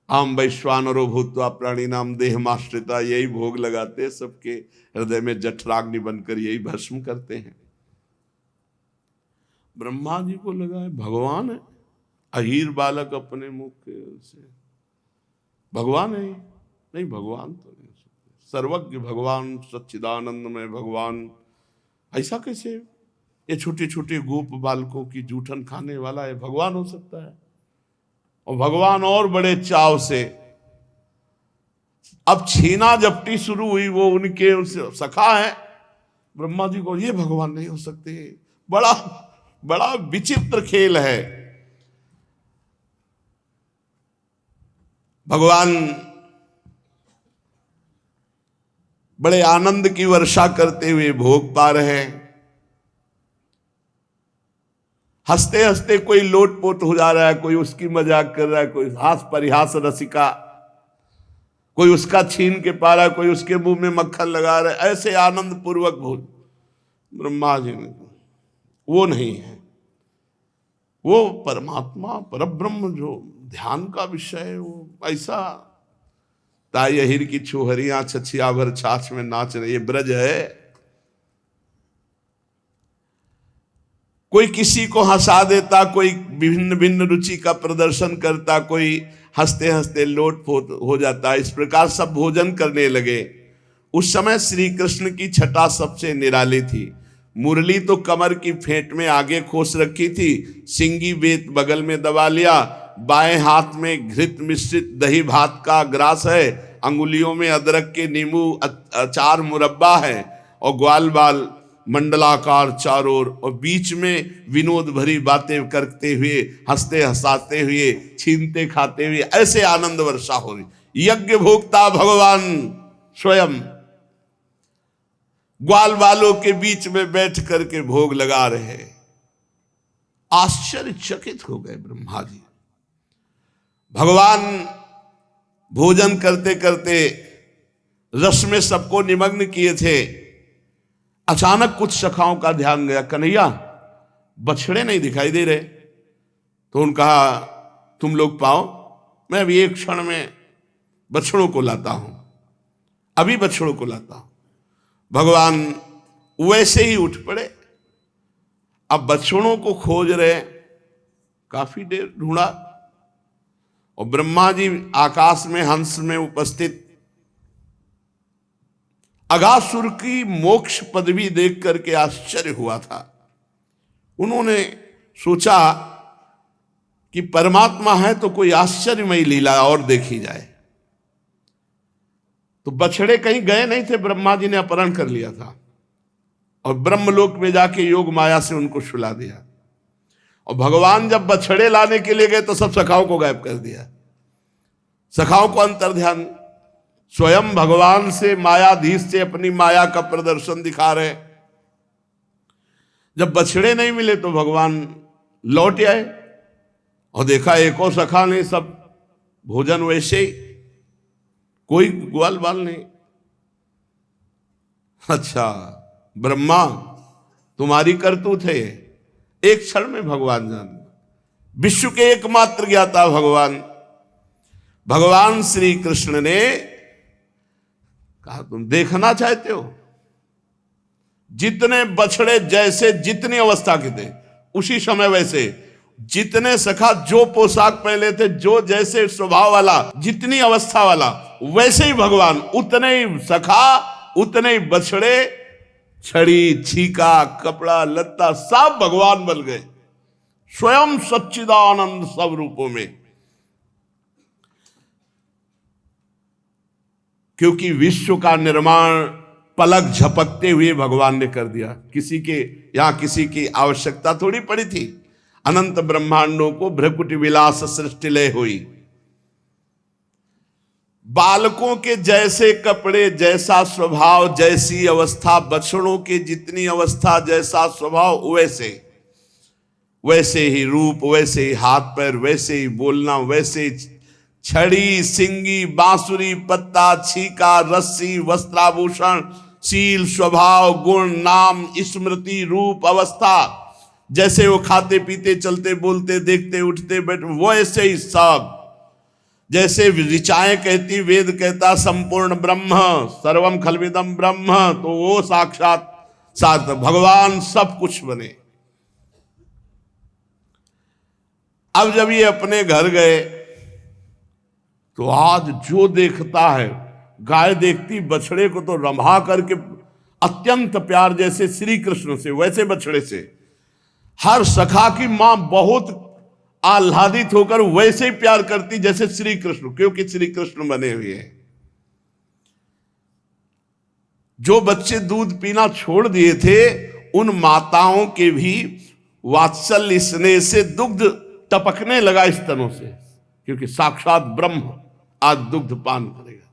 आम वैश्वानरो भूत्वा प्राणी नाम देहमाश्रिता, यही भोग लगाते, सबके हृदय में जठराग्नि बनकर यही भस्म करते हैं। ब्रह्मा जी को लगा है भगवान है, अहीर बालक अपने मुख से भगवान है, नहीं भगवान तो नहीं, सर्वज्ञ भगवान, सच्चिदानंद में भगवान, ऐसा कैसे ये छोटे छोटे गोप बालकों की जूठन खाने वाला है भगवान हो सकता है। और भगवान और बड़े चाव से, अब छीना झपटी शुरू हुई, वो उनके उनसे सखा है, ब्रह्मा जी को ये भगवान नहीं हो सकते, बड़ा बड़ा विचित्र खेल है। भगवान बड़े आनंद की वर्षा करते हुए भोग पा रहे हैं। हंसते हंसते कोई लोटपोट हो जा रहा है, कोई उसकी मजाक कर रहा है, कोई हास परिहास रसिका, कोई उसका छीन के पा रहा है, कोई उसके मुंह में मक्खन लगा रहा है, ऐसे आनंद पूर्वक भोज। ब्रह्मा जी ने, वो नहीं है, वो परमात्मा परब्रह्म जो ध्यान का विषय है, वो ऐसा ताई अहिर की छोहरियां छछिया भर छाछ में नाच रहे, ये ब्रज है। कोई किसी को हंसा देता, कोई विभिन्न भिन्न रुचि का प्रदर्शन करता, कोई हंसते हंसते लोटपोट हो जाता, इस प्रकार सब भोजन करने लगे। उस समय श्री कृष्ण की छटा सबसे निराली थी। मुरली तो कमर की फेंट में आगे खोस रखी थी, सिंगी बेत बगल में दबा लिया, बाएं हाथ में घृत मिश्रित दही भात का ग्रास है, अंगुलियों में अदरक के नींबू अचार मुरब्बा है, और ग्वाल बाल मंडलाकार चारों ओर, और बीच में विनोद भरी बातें करते हुए, हंसते हंसाते हुए, छीनते खाते हुए, ऐसे आनंद वर्षा हो रही। यज्ञ भोक्ता भगवान स्वयं ग्वाल बालों के बीच में बैठ करके भोग लगा रहे। आश्चर्यचकित हो गए ब्रह्मा जी। भगवान भोजन करते करते रस में सबको निमग्न किए थे। अचानक कुछ सखाओं का ध्यान गया, कन्हैया बछड़े नहीं दिखाई दे रहे। तो उन्होंने कहा तुम लोग पाओ, मैं अभी एक क्षण में बछड़ों को लाता हूं, अभी बछड़ों को लाता हूं। भगवान वैसे ही उठ पड़े। अब बछड़ों को खोज रहे, काफी देर ढूंढा, और ब्रह्मा जी आकाश में हंस में उपस्थित अगासुर की मोक्ष पदवी देख करके आश्चर्य हुआ था। उन्होंने सोचा कि परमात्मा है तो कोई आश्चर्यमयी लीला और देखी जाए। तो बछड़े कहीं गए नहीं थे, ब्रह्मा जी ने अपहरण कर लिया था, और ब्रह्मलोक में जाके योग माया से उनको सुला दिया। और भगवान जब बछड़े लाने के लिए गए तो सब सखाओं को गायब कर दिया। सखाओं को अंतर्ध्यान, स्वयं भगवान से मायाधीश से अपनी माया का प्रदर्शन दिखा रहे। जब बछड़े नहीं मिले तो भगवान लौट आए और देखा एक और सखा नहीं, सब भोजन वैसे ही, कोई ग्वाल बाल नहीं। अच्छा ब्रह्मा तुम्हारी करतूत है। एक क्षण में भगवान जान, विश्व के एकमात्र ज्ञाता भगवान श्री कृष्ण ने कहा तुम देखना चाहते हो, जितने बछड़े जैसे जितनी अवस्था के थे उसी समय वैसे जितने सखा जो पोशाक पहले थे, जो जैसे स्वभाव वाला, जितनी अवस्था वाला, वैसे ही भगवान, उतने ही सखा, उतने ही बछड़े, छड़ी छीका कपड़ा लत्ता सब भगवान बन गए, स्वयं सच्चिदानंद सब रूपों में। क्योंकि विश्व का निर्माण पलक झपकते हुए भगवान ने कर दिया। किसी के यहां किसी की आवश्यकता थोड़ी पड़ी थी। अनंत ब्रह्मांडों को भ्रकुटी विलास सृष्टि लय हुई। बालकों के जैसे कपड़े, जैसा स्वभाव, जैसी अवस्था, बछड़ों के जितनी अवस्था, जैसा स्वभाव, वैसे ही रूप, वैसे ही हाथ पैर, वैसे ही बोलना, वैसे ही छड़ी सिंगी बांसुरी पत्ता छीका रस्सी वस्त्राभूषण शील स्वभाव गुण नाम स्मृति रूप अवस्था, जैसे वो खाते पीते चलते बोलते देखते उठते बैठते, वैसे ही सब। जैसे ऋचाएं कहती, वेद कहता संपूर्ण ब्रह्म सर्वम खलविदम ब्रह्म, तो वो साक्षात भगवान सब कुछ बने। अब जब ये अपने घर गए तो आज जो देखता है, गाय देखती बछड़े को तो रंभा करके अत्यंत प्यार, जैसे श्री कृष्ण से वैसे बछड़े से। हर सखा की मां बहुत आह्लादित होकर वैसे ही प्यार करती जैसे श्री कृष्ण, क्योंकि श्री कृष्ण बने हुए हैं। जो बच्चे दूध पीना छोड़ दिए थे, उन माताओं के भी वात्सल्य स्नेह से दुग्ध टपकने लगा स्तनों से, क्योंकि साक्षात ब्रह्म आज दुग्ध पान करेगा।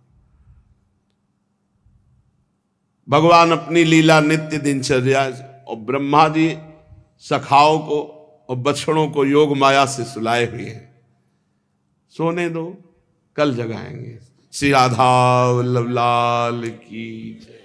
भगवान अपनी लीला नित्य दिनचर्या, और ब्रह्मा जी सखाओं को और बछड़ों को योग माया से सुलाए हुए हैं। सोने दो, कल जगाएंगे। श्री राधा वल्लभ लाल की जय।